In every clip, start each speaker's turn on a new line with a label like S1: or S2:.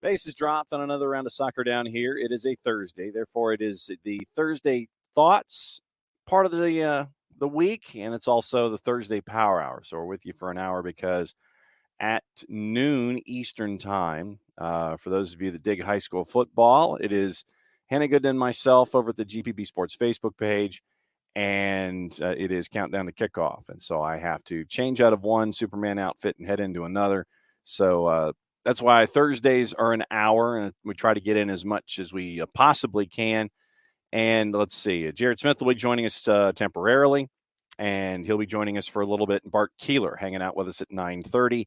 S1: Bases dropped on another round of soccer down here. It is a Thursday, therefore it is the Thursday Thoughts part of the week, and it's also the Thursday Power Hour. So we're with you for an hour because at noon Eastern time, for those of you that dig high school football, it is Hannah Gooden and myself over at the GPB Sports Facebook page, and it is countdown to kickoff. And so I have to change out of one Superman outfit and head into another. So that's why Thursdays are an hour, and we try to get in as much as we possibly can. And let's see, Jared Smith will be joining us temporarily, and he'll be joining us for a little bit. Bart Keeler hanging out with us at 9:30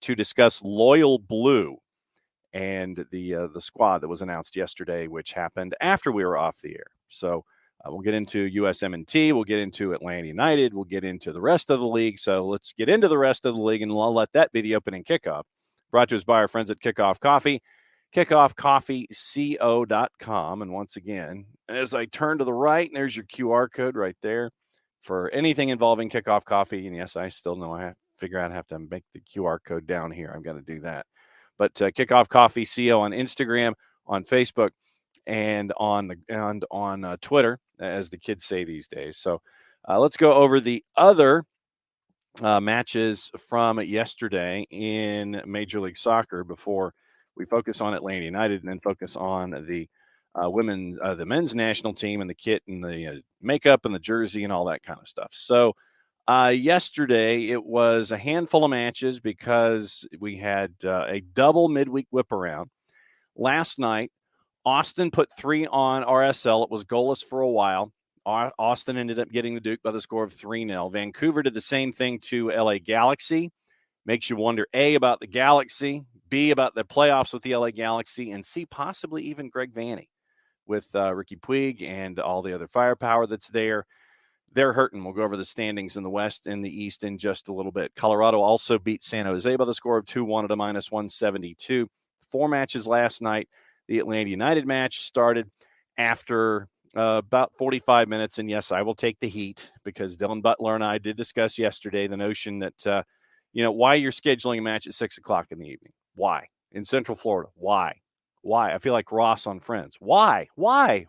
S1: to discuss Loyal Blue and the squad that was announced yesterday, which happened after we were off the air. So we'll get into USMNT, we'll get into Atlanta United, we'll get into the rest of the league. So let's get into the rest of the league, and I'll let that be the opening kickoff. Brought to us by our friends at Kickoff Coffee, kickoffcoffeeco.com. And once again, as I turn to the right, and there's your QR code right there for anything involving Kickoff Coffee. And yes, I still know I have to figure out how to make the QR code down here. I'm going to do that. But Kickoff Coffee CO on Instagram, on Facebook, and on Twitter, as the kids say these days. So let's go over the other matches from yesterday in Major League Soccer before we focus on Atlanta United and then focus on the the men's national team and the kit and the makeup and the jersey and all that kind of stuff. So yesterday it was a handful of matches because we had a double midweek whip around. Last night, Austin put 3 on RSL. It was goalless for a while. Austin ended up getting the Duke by the score of 3-0. Vancouver did the same thing to LA Galaxy. Makes you wonder, A, about the Galaxy, B, about the playoffs with the LA Galaxy, and C, possibly even Greg Vanney with Ricky Puig and all the other firepower that's there. They're hurting. We'll go over the standings in the West and the East in just a little bit. Colorado also beat San Jose by the score of 2-1 at a -172. 4 matches last night. The Atlanta United match started after about 45 minutes. And yes, I will take the heat because Dylan Butler and I did discuss yesterday the notion that, why you're scheduling a match at 6 o'clock in the evening. Why? In Central Florida. Why? I feel like Ross on Friends. Why? Well,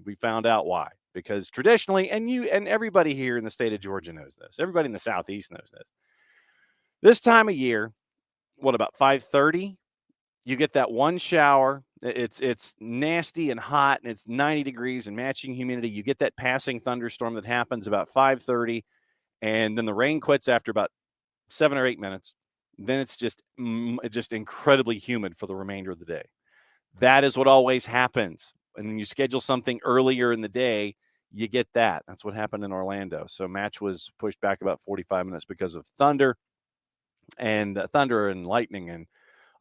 S1: we found out why. Because traditionally, and everybody here in the state of Georgia knows this. Everybody in the Southeast knows this. This time of year, about 5:30? You get that one shower. It's nasty and hot, and it's 90 degrees and matching humidity. You get that passing thunderstorm that happens about 5:30, and then the rain quits after about 7 or 8 minutes. Then it's just incredibly humid for the remainder of the day. That is what always happens. And when you schedule something earlier in the day, you get that. That's what happened in Orlando. So match was pushed back about 45 minutes because of thunder and lightning and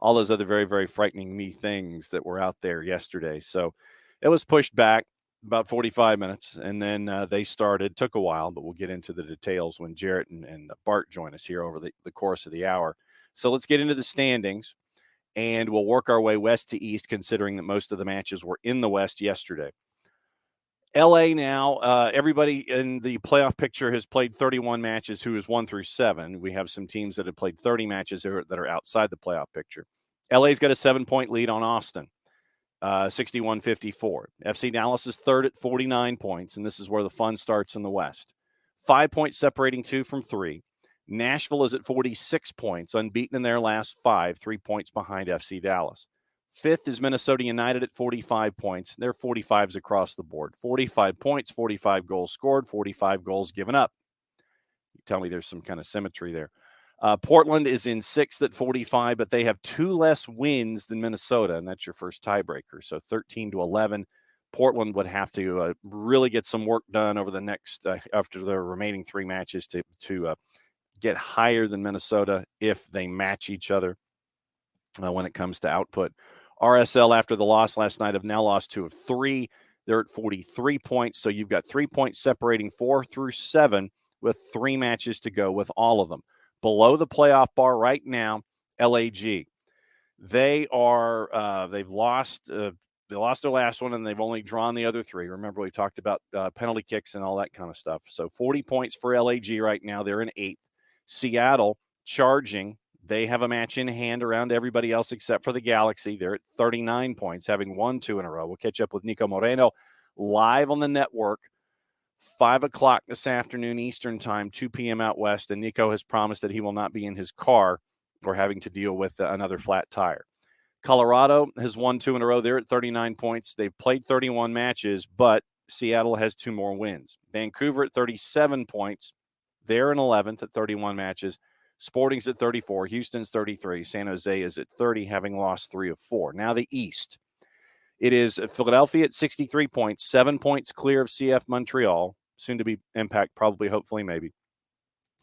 S1: all those other very, very frightening things that were out there yesterday. So it was pushed back about 45 minutes, and then they started. Took a while, but we'll get into the details when Jarrett and Bart join us here over the course of the hour. So let's get into the standings, and we'll work our way west to east, considering that most of the matches were in the West yesterday. LA now, everybody in the playoff picture has played 31 matches who is 1 through 7. We have some teams that have played 30 matches that are outside the playoff picture. LA's got a 7-point lead on Austin, 61-54. FC Dallas is third at 49 points, and this is where the fun starts in the West. 5 points separating 2 from 3. Nashville is at 46 points, unbeaten in their last 5, 3 points behind FC Dallas. 5th is Minnesota United at 45 points. They're 45s across the board. 45 points, 45 goals scored, 45 goals given up. You tell me there's some kind of symmetry there. Portland is in 6th at 45, but they have 2 less wins than Minnesota, and that's your first tiebreaker. So 13-11. Portland would have to really get some work done over the next after the remaining 3 matches to get higher than Minnesota if they match each other when it comes to output. RSL, after the loss last night, have now lost 2 of 3. They're at 43 points, so you've got 3 points separating 4 through 7 with 3 matches to go with all of them. Below the playoff bar right now, LAG. They've lost their last one, and they've only drawn the other 3. Remember, we talked about penalty kicks and all that kind of stuff. So 40 points for LAG right now. They're in 8th. Seattle charging They have a match in hand around everybody else except for the Galaxy. They're at 39 points, having won 2 in a row. We'll catch up with Nico Moreno live on the network, 5 o'clock this afternoon Eastern time, 2 p.m. out west, and Nico has promised that he will not be in his car or having to deal with another flat tire. Colorado has won 2 in a row. They're at 39 points. They've played 31 matches, but Seattle has 2 more wins. Vancouver at 37 points. They're in 11th at 31 matches. Sporting's at 34. Houston's 33. San Jose is at 30, having lost 3 of 4. Now the East. It is Philadelphia at 63 points, 7 points clear of CF Montreal, soon to be Impact, probably, hopefully, maybe.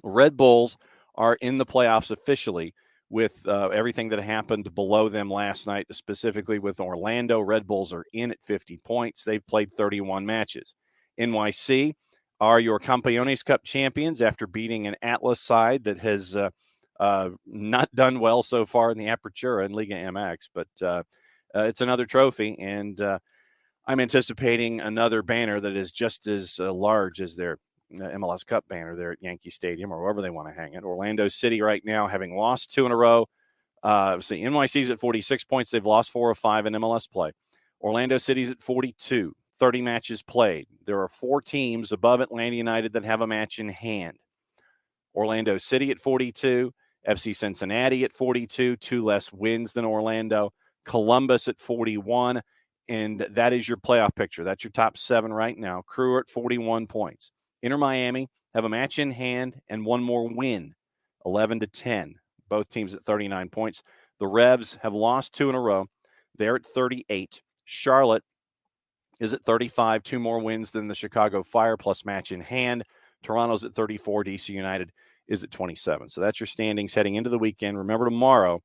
S1: Red Bulls are in the playoffs officially with everything that happened below them last night, specifically with Orlando. Red Bulls are in at 50 points. They've played 31 matches. NYC are your Campeones Cup champions after beating an Atlas side that has not done well so far in the Apertura and Liga MX, but it's another trophy, and I'm anticipating another banner that is just as large as their MLS Cup banner there at Yankee Stadium or wherever they want to hang it. Orlando City right now, having lost 2 in a row. NYC's at 46 points. They've lost 4 of 5 in MLS play. Orlando City's at 42, 30 matches played. There are 4 teams above Atlanta United that have a match in hand. Orlando City at 42, FC Cincinnati at 42, 2 less wins than Orlando. Columbus at 41, and that is your playoff picture. That's your top 7 right now. Crew at 41 points. Inter Miami have a match in hand and 1 more win, 11-10. Both teams at 39 points. The Revs have lost 2 in a row. They're at 38. Charlotte is at 35, 2 more wins than the Chicago Fire, plus match in hand. Toronto's at 34. DC United is at 27. So that's your standings heading into the weekend. Remember, tomorrow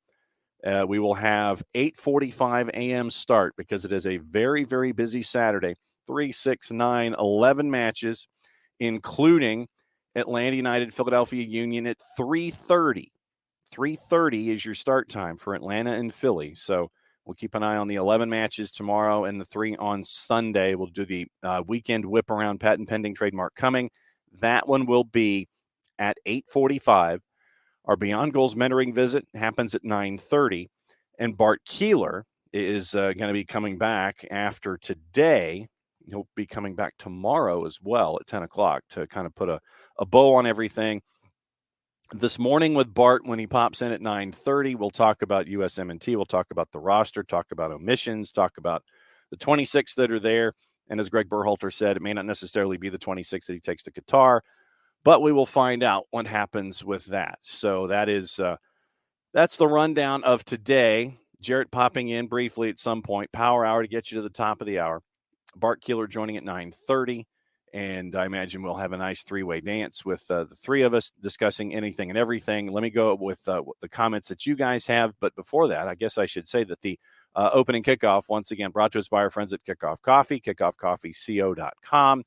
S1: we will have 8:45 a.m. start because it is a very, very busy Saturday. 3, 6, 9, 11 matches, including Atlanta United, Philadelphia Union at 3:30. 3:30 is your start time for Atlanta and Philly. So we'll keep an eye on the 11 matches tomorrow and the 3 on Sunday. We'll do the weekend whip around patent pending trademark coming. That one will be at 8:45. Our Beyond Goals mentoring visit happens at 9:30, and Bart Keeler is going to be coming back after today. He'll be coming back tomorrow as well at 10 o'clock to kind of put a bow on everything. This morning with Bart, when he pops in at 9:30, we'll talk about USMNT. We'll talk about the roster, talk about omissions, talk about the 26 that are there. And as Greg Berhalter said, it may not necessarily be the 26 that he takes to Qatar, but we will find out what happens with that. So that is that's the rundown of today. Jarrett popping in briefly at some point. Power hour to get you to the top of the hour. Bart Keeler joining at 9:30. And I imagine we'll have a nice 3-way dance with the 3 of us discussing anything and everything. Let me go with the comments that you guys have. But before that, I guess I should say that the opening kickoff, once again, brought to us by our friends at Kickoff Coffee, kickoffcoffeeco.com.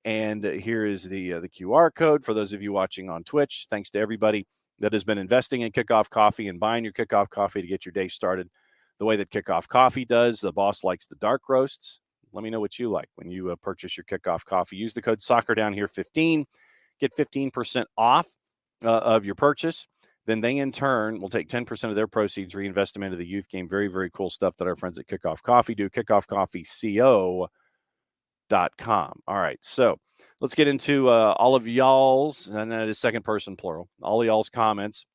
S1: And here is the QR code for those of you watching on Twitch. Thanks to everybody that has been investing in Kickoff Coffee and buying your Kickoff Coffee to get your day started the way that Kickoff Coffee does. The boss likes the dark roasts. Let me know what you like when you purchase your Kickoff Coffee. Use the code SoccerDownHere15. Get 15% off of your purchase. Then they, in turn, will take 10% of their proceeds, reinvest them into the youth game. Very, very cool stuff that our friends at Kickoff Coffee do. KickoffCoffeeCO.com. All right, so let's get into all of y'all's, and that is second person plural, all of y'all's comments.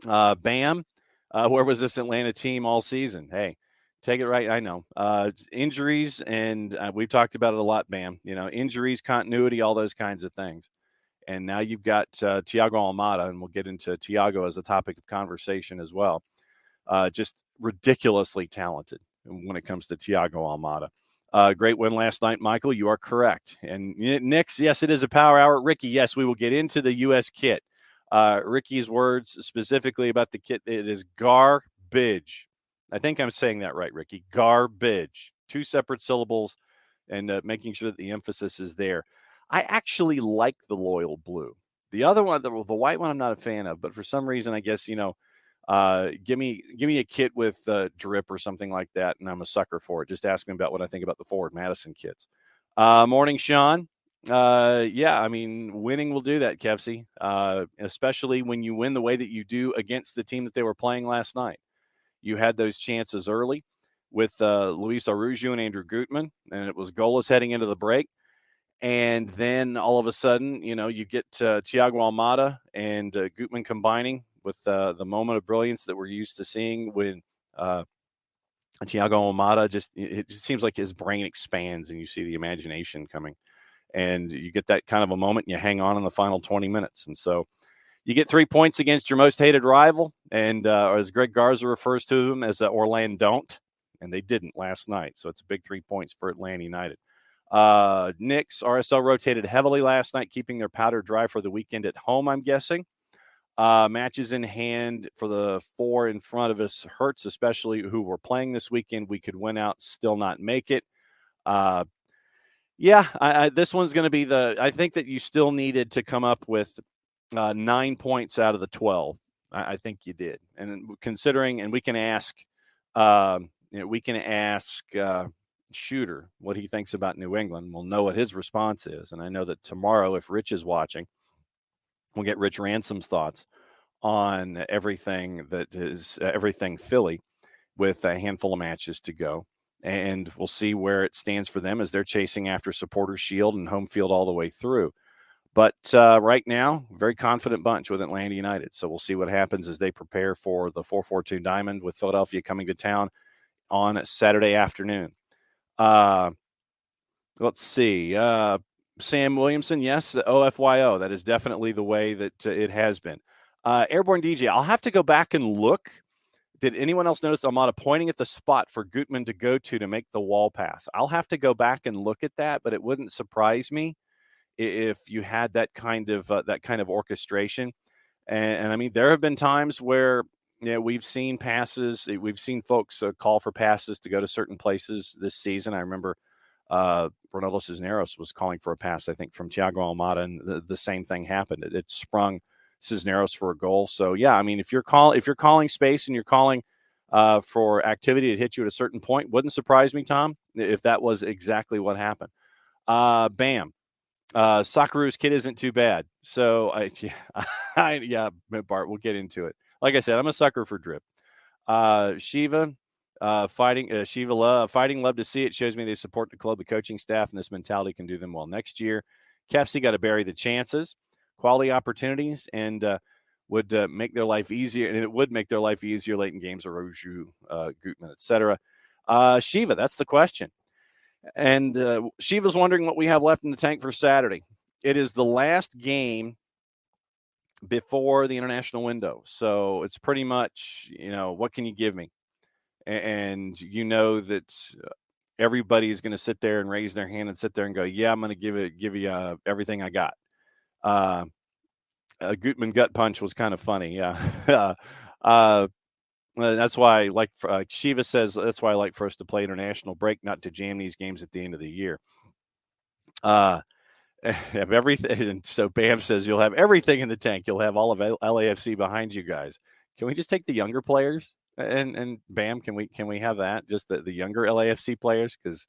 S1: Bam, where was this Atlanta team all season? Hey, take it right. I know. Injuries, and we've talked about it a lot, Bam. You know, injuries, continuity, all those kinds of things. And now you've got Thiago Almada, and we'll get into Thiago as a topic of conversation as well. Just ridiculously talented when it comes to Thiago Almada. Great win last night, Michael. You are correct. And Nick's, yes, it is a power hour. Ricky, yes, we will get into the U.S. kit. Ricky's words specifically about the kit, it is garbage. I think I'm saying that right, Ricky. Garbage. 2 separate syllables, and making sure that the emphasis is there. I actually like the Loyal Blue. The other one, the white one, I'm not a fan of, but for some reason, I guess, you know, give me a kit with drip or something like that, and I'm a sucker for it. Just ask me about what I think about the Forward Madison kits. Morning, Sean. Yeah, I mean, winning will do that, Kevsey, especially when you win the way that you do against the team that they were playing last night. You had those chances early with Luis Arujo and Andrew Gutman, and it was goalless heading into the break. And then all of a sudden, you get Thiago Almada and Gutman combining with the moment of brilliance that we're used to seeing when Thiago Almada it just seems like his brain expands and you see the imagination coming. And you get that kind of a moment and you hang on in the final 20 minutes. And so you get 3 points against your most hated rival. And or as Greg Garza refers to them as Orlando don't. And they didn't last night. So it's a big 3 points for Atlanta United. Knicks, RSL rotated heavily last night, keeping their powder dry for the weekend at home, I'm guessing. Matches in hand for the four in front of us hurts, especially who were playing this weekend. We could win out, still not make it. Yeah, this one's going to be I think that you still needed to come up with 9 points out of the 12. I think you did. And considering, and we can ask, Shooter what he thinks about New England. We'll know what his response is. And I know that tomorrow, if Rich is watching, we'll get Rich Ransom's thoughts on everything Philly with a handful of matches to go. And we'll see where it stands for them as they're chasing after Supporters Shield and home field all the way through. But right now, very confident bunch with Atlanta United. So we'll see what happens as they prepare for the 442 Diamond with Philadelphia coming to town on Saturday afternoon. Let's see. Sam Williamson, yes, OFYO. That is definitely the way that it has been. Airborne DJ, I'll have to go back and look. Did anyone else notice Almada pointing at the spot for Gutman to go to make the wall pass? I'll have to go back and look at that, but it wouldn't surprise me if you had that kind of orchestration. And I mean, there have been times where we've seen passes, we've seen folks call for passes to go to certain places this season. I remember Ronaldo Cisneros was calling for a pass, I think, from Thiago Almada, and the same thing happened. It sprung Cisneros for a goal. So yeah, I mean, if you're calling space and you're calling for activity to hit you at a certain point, wouldn't surprise me, Tom, if that was exactly what happened. Bam. SoccerforUS kid isn't too bad. So yeah, Bart, we'll get into it. Like I said, I'm a sucker for drip. Shiva, fighting, love to see it. Shows me they support the club, the coaching staff, and this mentality can do them well next year. Kefsey got to bury the chances, quality opportunities, and would make their life easier. And it would make their life easier late in games, or Roju, Gutman, etc. Shiva, that's the question. And Shiva's wondering what we have left in the tank for Saturday. It is the last game before the international window. So it's pretty much, what can you give me? And that everybody is going to sit there and raise their hand and sit there and go, yeah, I'm going to give you everything I got. A Gutman gut punch was kind of funny. Yeah. That's why Shiva says, that's why I like for us to play international break, not to jam these games at the end of the year. Have everything. And so Bam says you'll have everything in the tank. You'll have all of LAFC behind you guys. Can we just take the younger players? And Bam, can we have that? Just the younger LAFC players? Because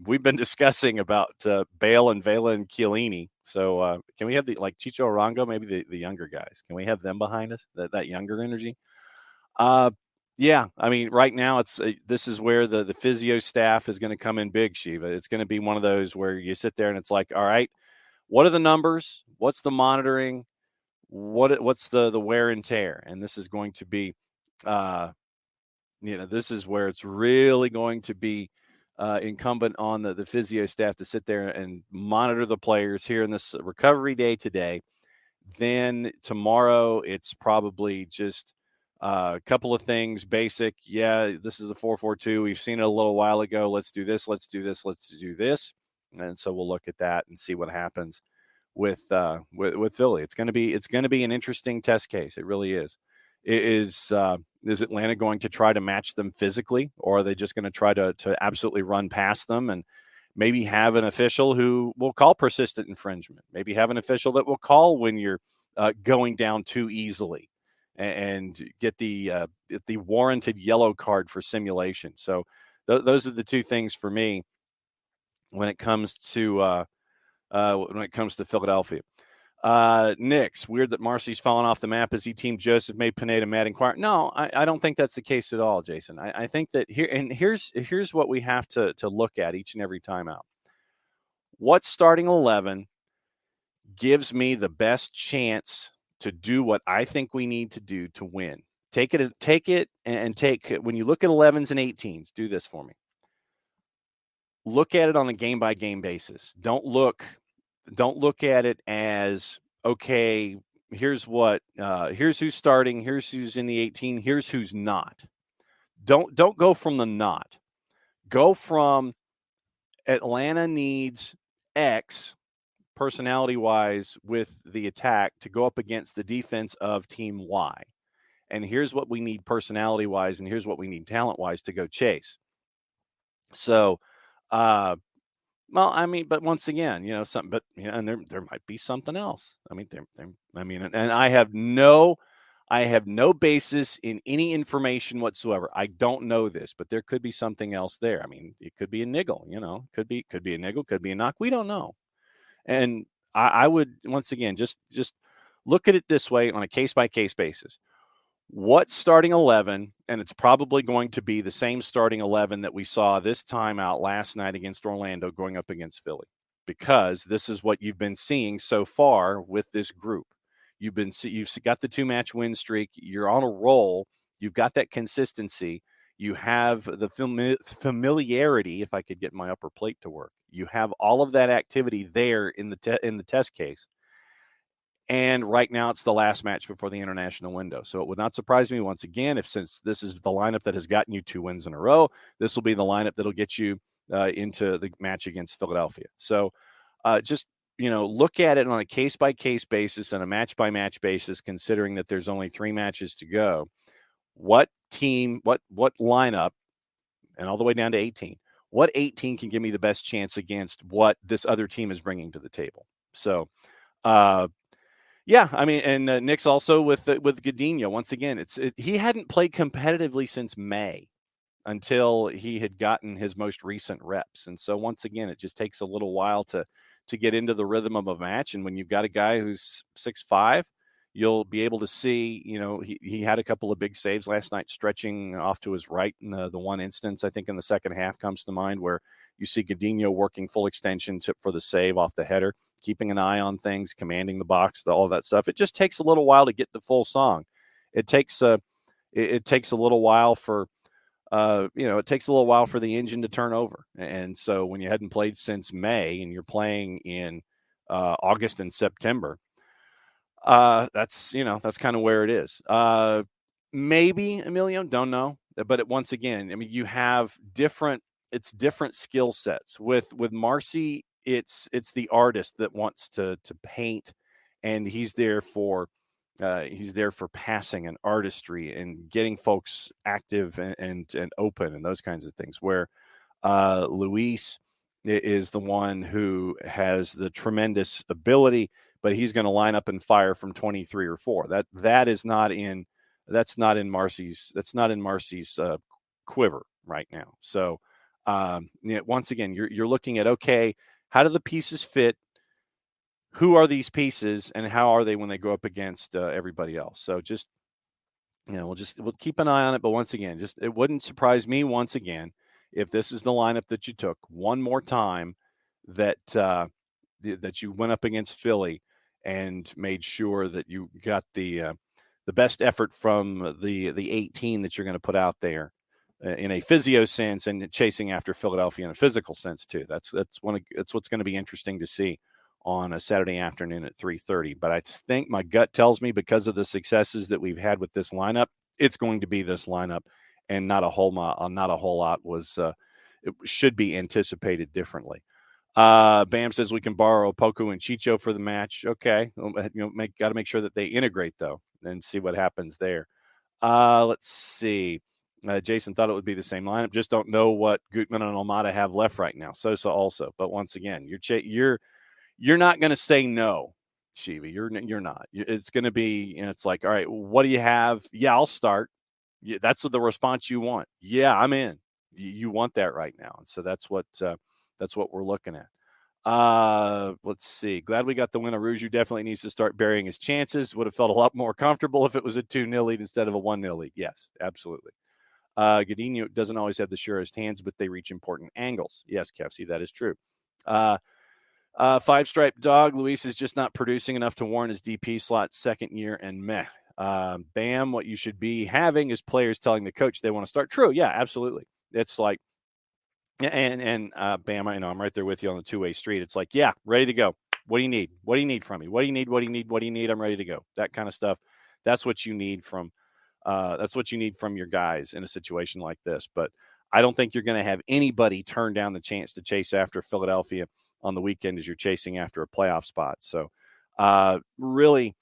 S1: we've been discussing about Bale and Vela and Chiellini. So can we have Chicho Arango, maybe the younger guys? Can we have them behind us? That younger energy? Yeah, I mean, right now this is where the physio staff is going to come in big, Shiva. It's going to be one of those where you sit there and it's like, all right, what are the numbers? What's the monitoring? What's the wear and tear? And this is going to be, this is where it's really going to be incumbent on the physio staff to sit there and monitor the players here in this recovery day today. Then tomorrow, it's probably just a couple of things, basic. Yeah, this is the 4-4-2. We've seen it a little while ago. Let's do this. Let's do this. Let's do this. And so we'll look at that and see what happens with Philly. It's going to be an interesting test case. It really is. Is Atlanta going to try to match them physically, or are they just going to try to absolutely run past them and maybe have an official who will call persistent infringement? Maybe have an official that will call when you're going down too easily and get the warranted yellow card for simulation. So those are the two things for me when it comes to Philadelphia. Nick's weird that Marcy's fallen off the map as he teamed Joseph, made Pineda mad and quiet. No, I don't think that's the case at all, Jason. I think that here's what we have to look at each and every time out. What starting 11 gives me the best chance to do what I think we need to do to win? Take it when you look at 11s and 18s, do this for me. Look at it on a game by game basis. Don't look at it as, okay, here's who's starting, here's who's in the 18, here's who's not. Don't go from the not. Go from Atlanta needs X personality-wise with the attack to go up against the defense of team Y. And here's what we need personality-wise, and here's what we need talent-wise to go chase. So, well, I mean, but once again, and there might be something else. I mean, and I have no basis in any information whatsoever. I don't know this, but there could be something else there. I mean, it could be a niggle, could be a niggle, could be a knock. We don't know. And I would, once again, just look at it this way on a case by case basis. What starting 11, and it's probably going to be the same starting 11 that we saw this time out last night against Orlando going up against Philly, because this is what you've been seeing so far with this group. You've got the 2-match win streak. You're on a roll. You've got that consistency. You have the familiarity, if I could get my upper plate to work. You have all of that activity there in the test case. And right now it's the last match before the international window. So it would not surprise me once again since this is the lineup that has gotten you 2 wins in a row, this will be the lineup that'll get you into the match against Philadelphia. So just, look at it on a case-by-case basis and a match-by-match basis, considering that there's only 3 matches to go. What team, what lineup, and all the way down to 18, what 18 can give me the best chance against what this other team is bringing to the table? So, yeah, I mean, and Nick's also with Godinho. Once again, he hadn't played competitively since May until he had gotten his most recent reps. And so once again, it just takes a little while to get into the rhythm of a match. And when you've got a guy who's 6'5", you'll be able to see, he had a couple of big saves last night, stretching off to his right. In the one instance, I think in the second half comes to mind, where you see Godinho working full extension for the save off the header, keeping an eye on things, commanding the box, all that stuff. It just takes a little while to get the full song. It takes a little while for it takes a little while for the engine to turn over. And so when you hadn't played since May and you're playing in August and September, that's kind of where it is. Maybe Emilio, don't know. But once again, I mean, you have different skill sets. With Marcy, it's the artist that wants to paint, and he's there for passing and artistry and getting folks active and open and those kinds of things, where Luis is the one who has the tremendous ability, but he's going to line up and fire from 23 or 4. That's not in Marcy's quiver right now. So once again, you're looking at, okay, how do the pieces fit? Who are these pieces, and how are they when they go up against everybody else? So just, we'll keep an eye on it. But once again, it wouldn't surprise me once again if this is the lineup that you took one more time, that you went up against Philly and made sure that you got the best effort from the 18 that you're going to put out there in a physio sense, and chasing after Philadelphia in a physical sense too. That's what's going to be interesting to see on a Saturday afternoon at 3:30. But I think my gut tells me, because of the successes that we've had with this lineup, it's going to be this lineup, and not a whole lot it should be anticipated differently. Bam says we can borrow Poku and Chicho for the match. Okay, got to make sure that they integrate though, and see what happens there. Let's see. Jason thought it would be the same lineup. Just don't know what Gutman and Almada have left right now. Sosa also, but once again, you're not going to say no, Shiva. You're not. It's going to be, it's like, all right, what do you have? Yeah, I'll start. Yeah, that's the response you want. Yeah, I'm in. You want that right now, and so that's what That's what we're looking at. Let's see. Glad we got the win. Aruju definitely needs to start burying his chances. Would have felt a lot more comfortable if it was a 2-0 lead instead of a 1-0 lead. Yes, absolutely. Godinho doesn't always have the surest hands, but they reach important angles. Yes, Kefsey, that is true. Five-stripe dog. Luis is just not producing enough to warrant his DP slot second year and meh. Bam, what you should be having is players telling the coach they want to start. True, yeah, absolutely. It's like, and Bam, I know I'm right there with you on the two-way street. It's like, yeah, ready to go. What do you need? What do you need from me? What do you need? What do you need? What do you need? I'm ready to go. That kind of stuff. That's what you need from your guys in a situation like this. But I don't think you're going to have anybody turn down the chance to chase after Philadelphia on the weekend as you're chasing after a playoff spot. So really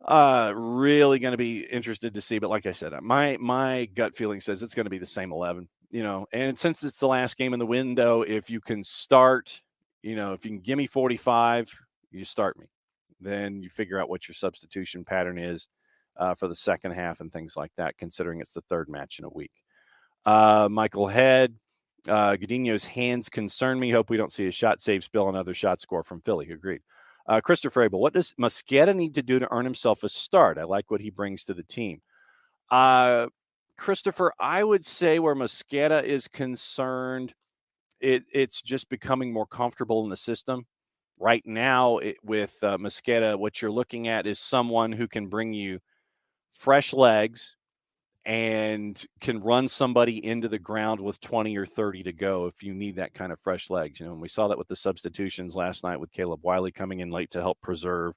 S1: going to be interested to see. But like I said, my gut feeling says it's going to be the same 11, and since it's the last game in the window, if you can start, if you can give me 45, you start me. Then you figure out what your substitution pattern is for the second half and things like that, considering it's the third match in a week. Michael Head, Godinho's hands concern me. Hope we don't see a shot save spill, another shot score from Philly. Agreed. Christopher Abel, what does Mosqueda need to do to earn himself a start? I like what he brings to the team. Christopher, I would say where Mosqueda is concerned, it's just becoming more comfortable in the system. Right now, with Mosqueda, what you're looking at is someone who can bring you fresh legs and can run somebody into the ground with 20 or 30 to go if you need that kind of fresh legs. And we saw that with the substitutions last night with Caleb Wiley coming in late to help preserve.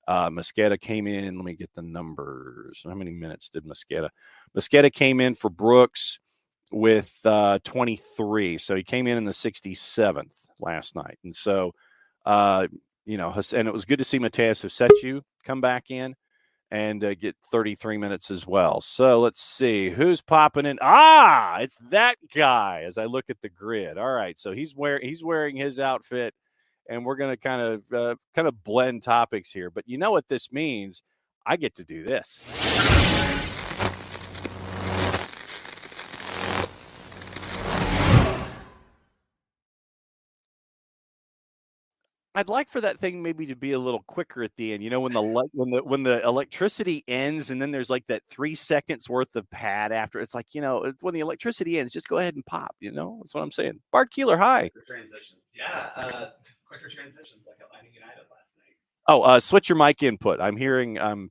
S1: Mosqueda came in. Let me get the numbers. How many minutes did Mosqueda? Mosqueda came in for Brooks with 23. So he came in the 67th last night. And so, and it was good to see Mateus Hossetu come back in and get 33 minutes as well. So let's see who's popping in. It's that guy. As I look at the grid, all right. So he's wearing his outfit, and we're going to kind of blend topics here. But you know what this means? I get to do this. I'd like for that thing maybe to be a little quicker at the end. When the electricity ends, and then there's like that 3 seconds worth of pad after. It's like, when the electricity ends, just go ahead and pop. That's what I'm saying. Bart Keeler, hi.
S2: Quicker transitions, yeah. Quicker transitions like Atlanta United last night.
S1: Oh, switch your mic input. I'm hearing.
S2: There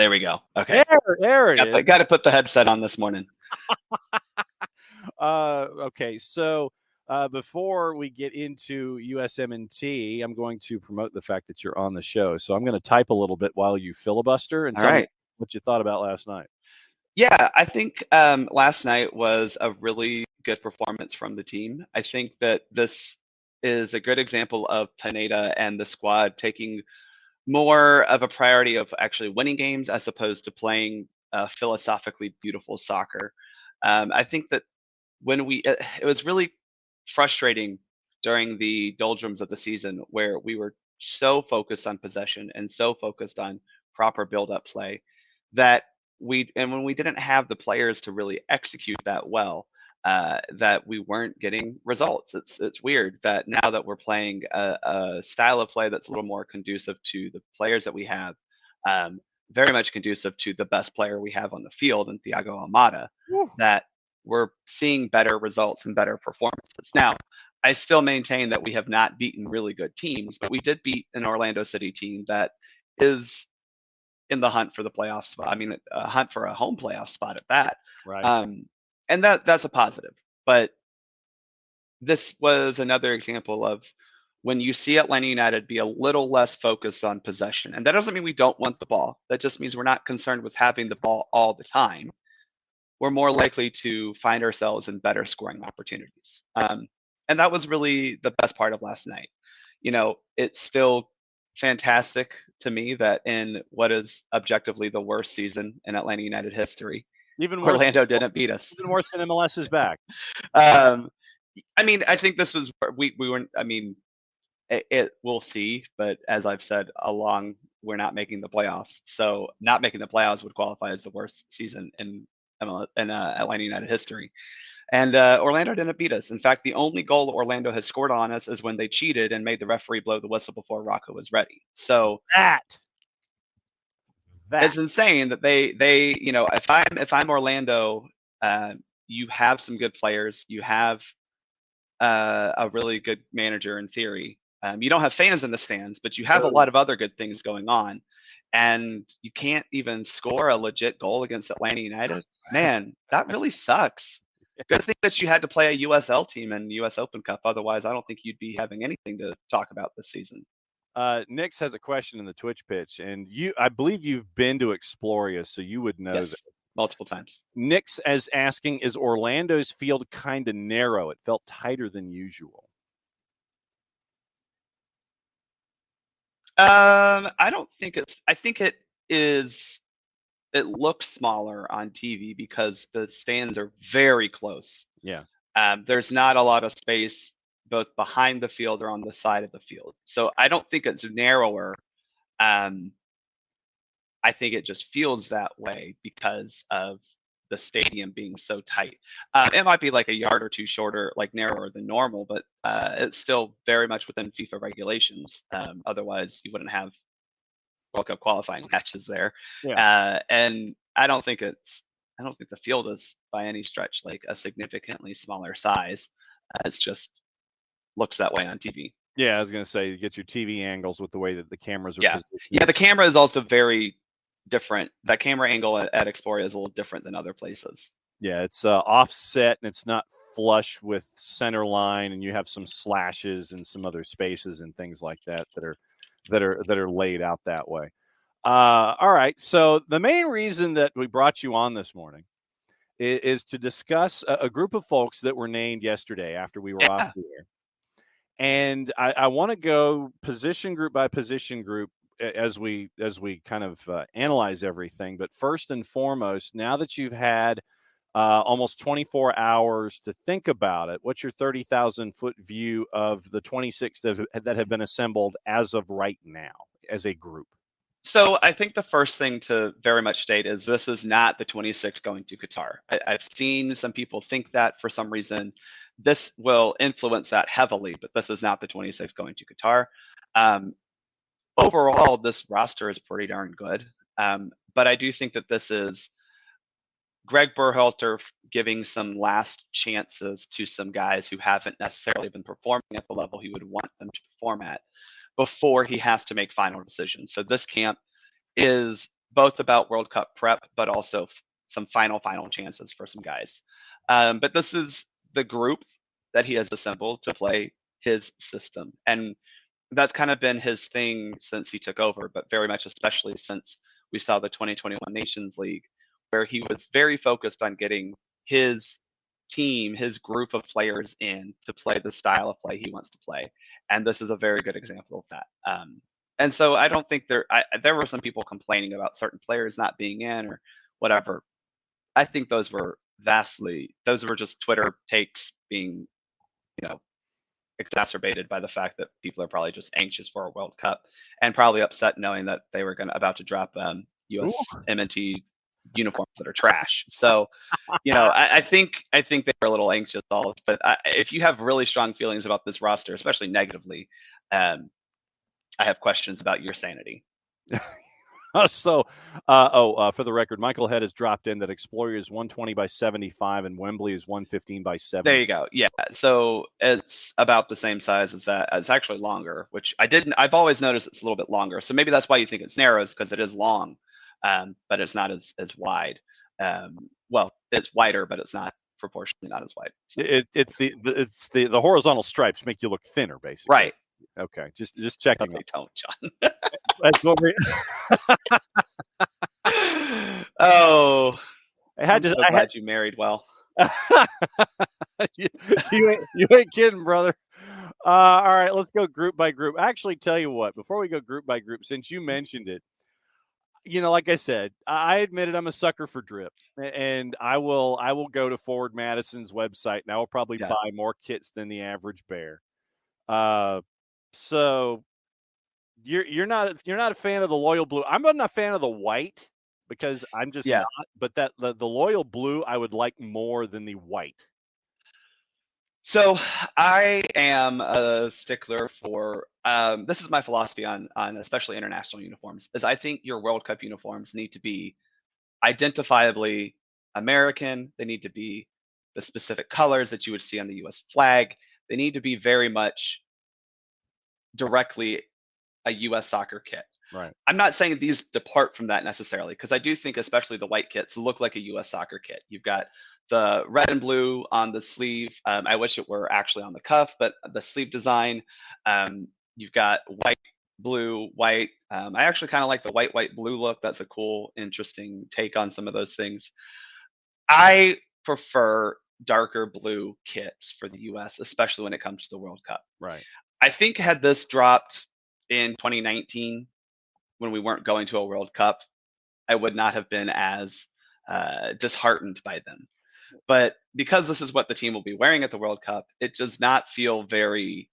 S2: we go. Okay.
S1: There it is.
S2: Got to put the headset on this morning.
S1: Okay, so. Before we get into USMNT, I'm going to promote the fact that you're on the show. So I'm going to type a little bit while you filibuster and tell me what you thought about last night.
S2: Yeah, I think last night was a really good performance from the team. I think that this is a good example of Pineda and the squad taking more of a priority of actually winning games as opposed to playing philosophically beautiful soccer. I think that it was really frustrating during the doldrums of the season where we were so focused on possession and so focused on proper build-up play that when we didn't have the players to really execute that well, that we weren't getting results. It's weird that now that we're playing a style of play that's a little more conducive to the players that we have, very much conducive to the best player we have on the field in Thiago Almada, that we're seeing better results and better performances. Now, I still maintain that we have not beaten really good teams, but we did beat an Orlando City team that is in the hunt for the playoff spot. I mean, a hunt for a home playoff spot at that.
S1: Right.
S2: And that's a positive. But this was another example of when you see Atlanta United be a little less focused on possession. And that doesn't mean we don't want the ball. That just means we're not concerned with having the ball all the time. We're more likely to find ourselves in better scoring opportunities. And that was really the best part of last night. It's still fantastic to me that in what is objectively the worst season in Atlanta United history, Orlando didn't beat us.
S1: Even worse than MLS is back.
S2: I mean, I think this was we weren't. I mean, we'll see. But as I've said along, we're not making the playoffs. So not making the playoffs would qualify as the worst season in Atlanta United history. And Orlando didn't beat us. In fact, the only goal Orlando has scored on us is when they cheated and made the referee blow the whistle before Rocco was ready. So
S1: That
S2: it's insane that they if I'm Orlando, you have some good players, you have a really good manager in theory. You don't have fans in the stands, but you have a lot of other good things going on, and you can't even score a legit goal against Atlanta United. Man, that really sucks. Good thing that you had to play a USL team in US Open Cup. Otherwise, I don't think you'd be having anything to talk about this season.
S1: Nix has a question in the Twitch pitch, and I believe you've been to Exploria, so you would know
S2: Yes,
S1: that.
S2: multiple times.
S1: Nix is asking, is Orlando's field kind of narrow? It felt tighter than usual.
S2: I don't think it's. I think it is. It looks smaller on TV because the stands are very close.
S1: Yeah.
S2: There's not a lot of space both behind the field or on the side of the field. So I don't think it's narrower. I think it just feels that way because of the stadium being so tight. It might be like a yard or two shorter, like narrower than normal, but it's still very much within FIFA regulations. Otherwise, you wouldn't have World Cup qualifying matches there.
S1: Yeah.
S2: And I don't think the field is by any stretch like a significantly smaller size. It's just looks that way on TV.
S1: Yeah, I was going to say, you get your TV angles with the way that the cameras are positioned.
S2: Yeah, the camera is also very different. That camera angle at Exploria is a little different than other places.
S1: Yeah, it's offset and it's not flush with center line, and you have some slashes and some other spaces and things like that are laid out that way. All right, so the main reason that we brought you on this morning is to discuss a group of folks that were named yesterday after we were off the air. And I want to go position group by position group as we kind of analyze everything. But first and foremost, now that you've had almost 24 hours to think about it, what's your 30,000 foot view of the 26 that have been assembled as of right now as a group?
S2: So I think the first thing to very much state is this is not the 26 going to Qatar. I've seen some people think that for some reason. This will influence that heavily, but this is not the 26 going to Qatar. Overall, this roster is pretty darn good. But I do think that this is Greg Berhalter giving some last chances to some guys who haven't necessarily been performing at the level he would want them to perform at before he has to make final decisions. So this camp is both about World Cup prep, but also some final chances for some guys. But this is the group that he has assembled to play his system. And that's kind of been his thing since he took over, but very much especially since we saw the 2021 Nations League, where he was very focused on getting his team, his group of players in to play the style of play he wants to play. And this is a very good example of that. And so I don't think there were some people complaining about certain players not being in or whatever. I think those were just Twitter takes being, exacerbated by the fact that people are probably just anxious for a World Cup and probably upset knowing that they were about to drop USMNT uniforms that are trash. So, I think they were a little anxious, but if you have really strong feelings about this roster, especially negatively, I have questions about your sanity.
S1: So, for the record, Michael Head has dropped in that Exploria is 120 by 75 and Wembley is 115 by 70.
S2: There you go. Yeah. So it's about the same size as that. It's actually longer, which I've always noticed it's a little bit longer. So maybe that's why you think it's narrow, is because it is long, but it's not as wide. Well, it's wider, but it's not proportionally not as wide.
S1: So. It's the horizontal stripes make you look thinner, basically.
S2: Right.
S1: Okay. Just checking.
S2: They don't, John.
S1: That's what we.
S2: Oh,
S1: I'm
S2: so glad you married well.
S1: you ain't kidding, brother. All right, let's go group by group. Actually, tell you what, before we go group by group, since you mentioned it, like I said, I admitted I'm a sucker for drip, and I will go to Forward Madison's website, and I will probably buy more kits than the average bear. So you're not a fan of the Loyal Blue. I'm not a fan of the white because I'm just not. But the Loyal Blue I would like more than the white.
S2: So I am a stickler for this is my philosophy on especially international uniforms, is I think your World Cup uniforms need to be identifiably American. They need to be the specific colors that you would see on the US flag. They need to be very much directly a US soccer kit.
S1: Right.
S2: I'm not saying these depart from that necessarily, because I do think especially the white kits look like a US soccer kit. You've got the red and blue on the sleeve. I wish it were actually on the cuff, but the sleeve design. You've got white, blue, white. I actually kind of like the white, white, blue look. That's a cool, interesting take on some of those things. I prefer darker blue kits for the US, especially when it comes to the World Cup.
S1: Right.
S2: I think had this dropped in 2019 when we weren't going to a World Cup, I would not have been as disheartened by them. But because this is what the team will be wearing at the World Cup, it does not feel very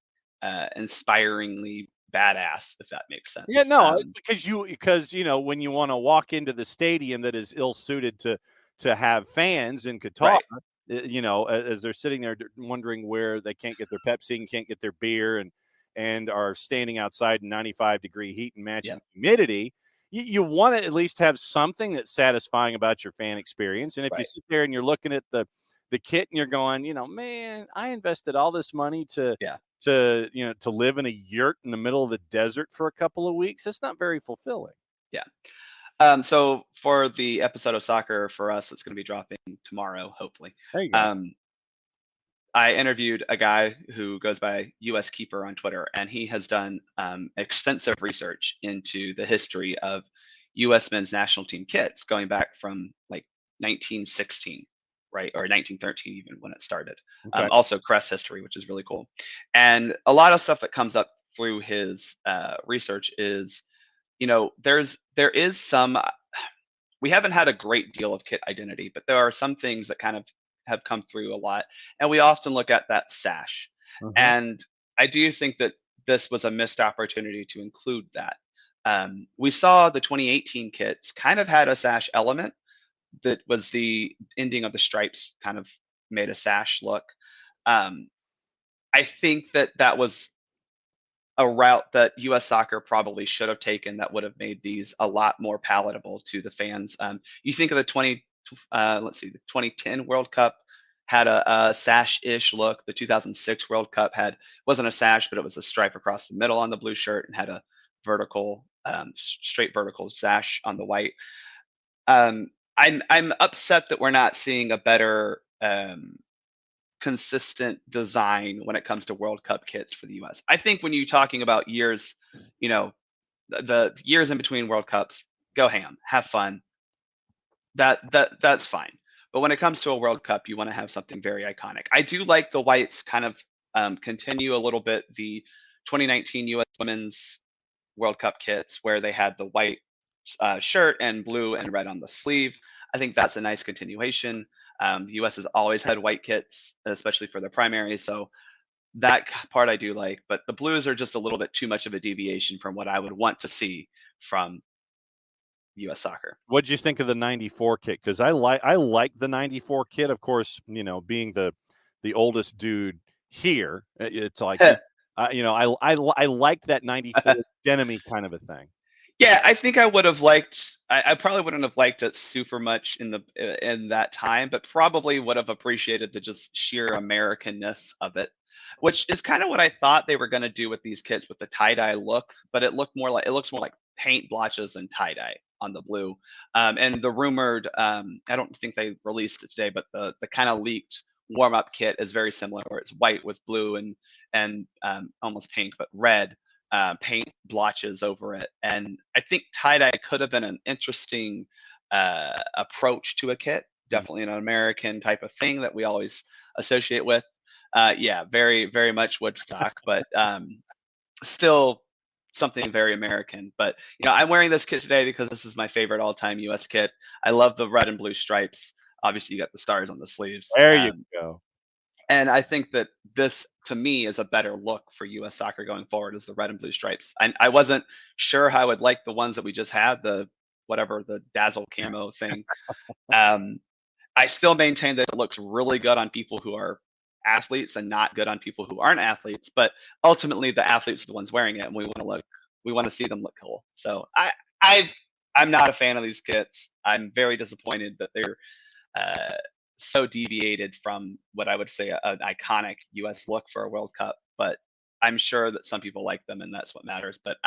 S2: inspiringly badass, if that makes
S1: Yeah,
S2: sense.
S1: no, because when you want to walk into the stadium that is ill suited to have fans in Qatar,
S2: Right.
S1: as they're sitting there wondering where they can't get their Pepsi and can't get their beer and are standing outside in 95-degree heat and
S2: Yeah.
S1: matching humidity, you want to at least have something that's satisfying about your fan experience. And if you
S2: Right.
S1: sit there and you're looking at the kit and you're going, man, I invested all this money
S2: Yeah.
S1: to live in a yurt in the middle of the desert for a couple of weeks. It's not very fulfilling.
S2: Yeah. So for the episode of Soccer for Us, it's going to be dropping tomorrow, hopefully.
S1: There you go.
S2: I interviewed a guy who goes by US Keeper on Twitter, and he has done extensive research into the history of US men's national team kits going back from like 1916, right, or 1913 even when it started.
S1: Okay.
S2: Also Crest history, which is really cool. And a lot of stuff that comes up through his research is, there is some. We haven't had a great deal of kit identity, but there are some things that kind of have come through a lot, and we often look at that sash.
S1: Mhm.
S2: And I do think that this was a missed opportunity to include that. We saw the 2018 kits kind of had a sash element that was the ending of the stripes kind of made a sash look. Um, I think that was a route that US soccer probably should have taken that would have made these a lot more palatable to the fans. You think of the 2010 World Cup had a sash-ish look. The 2006 World Cup wasn't a sash, but it was a stripe across the middle on the blue shirt and had a vertical, straight vertical sash on the white. I'm upset that we're not seeing a better consistent design when it comes to World Cup kits for the US. I think when you're talking about years, the years in between World Cups, go ham, have fun. That's fine. But when it comes to a World Cup, you want to have something very iconic. I do like the whites kind of continue a little bit the 2019 US Women's World Cup kits where they had the white shirt and blue and red on the sleeve. I think that's a nice continuation. The US has always had white kits, especially for their primary. So that part I do like, but the blues are just a little bit too much of a deviation from what I would want to see from US soccer.
S1: What'd you think of the 94 kit? Because I like the 94 kit. Of course, being the oldest dude here, it's like I like that 94 denim kind of a thing.
S2: Yeah, I think I would have liked. I probably wouldn't have liked it super much in that time, but probably would have appreciated the just sheer Americanness of it, which is kind of what I thought they were going to do with these kits with the tie dye look. But it looks more like paint blotches than tie dye on the blue. And the rumored, I don't think they released it today, but the kind of leaked warm up kit is very similar, where it's white with blue and almost pink, but red paint blotches over it. And I think tie-dye could have been an interesting approach to a kit, definitely an American type of thing that we always associate with. Yeah, very, very much Woodstock, but still something very American. But, I'm wearing this kit today because this is my favorite all-time US kit. I love the red and blue stripes. Obviously, you got the stars on the sleeves.
S1: There you go.
S2: And I think that this, to me, is a better look for U.S. soccer going forward, is the red and blue stripes. I wasn't sure how I would like the ones that we just had, the dazzle camo thing. I still maintain that it looks really good on people who are athletes and not good on people who aren't athletes. But ultimately, the athletes are the ones wearing it, and we want to see them look cool. So I'm not a fan of these kits. I'm very disappointed that they're so deviated from what I would say an iconic U.S. look for a World Cup. But I'm sure that some people like them, and that's what matters. But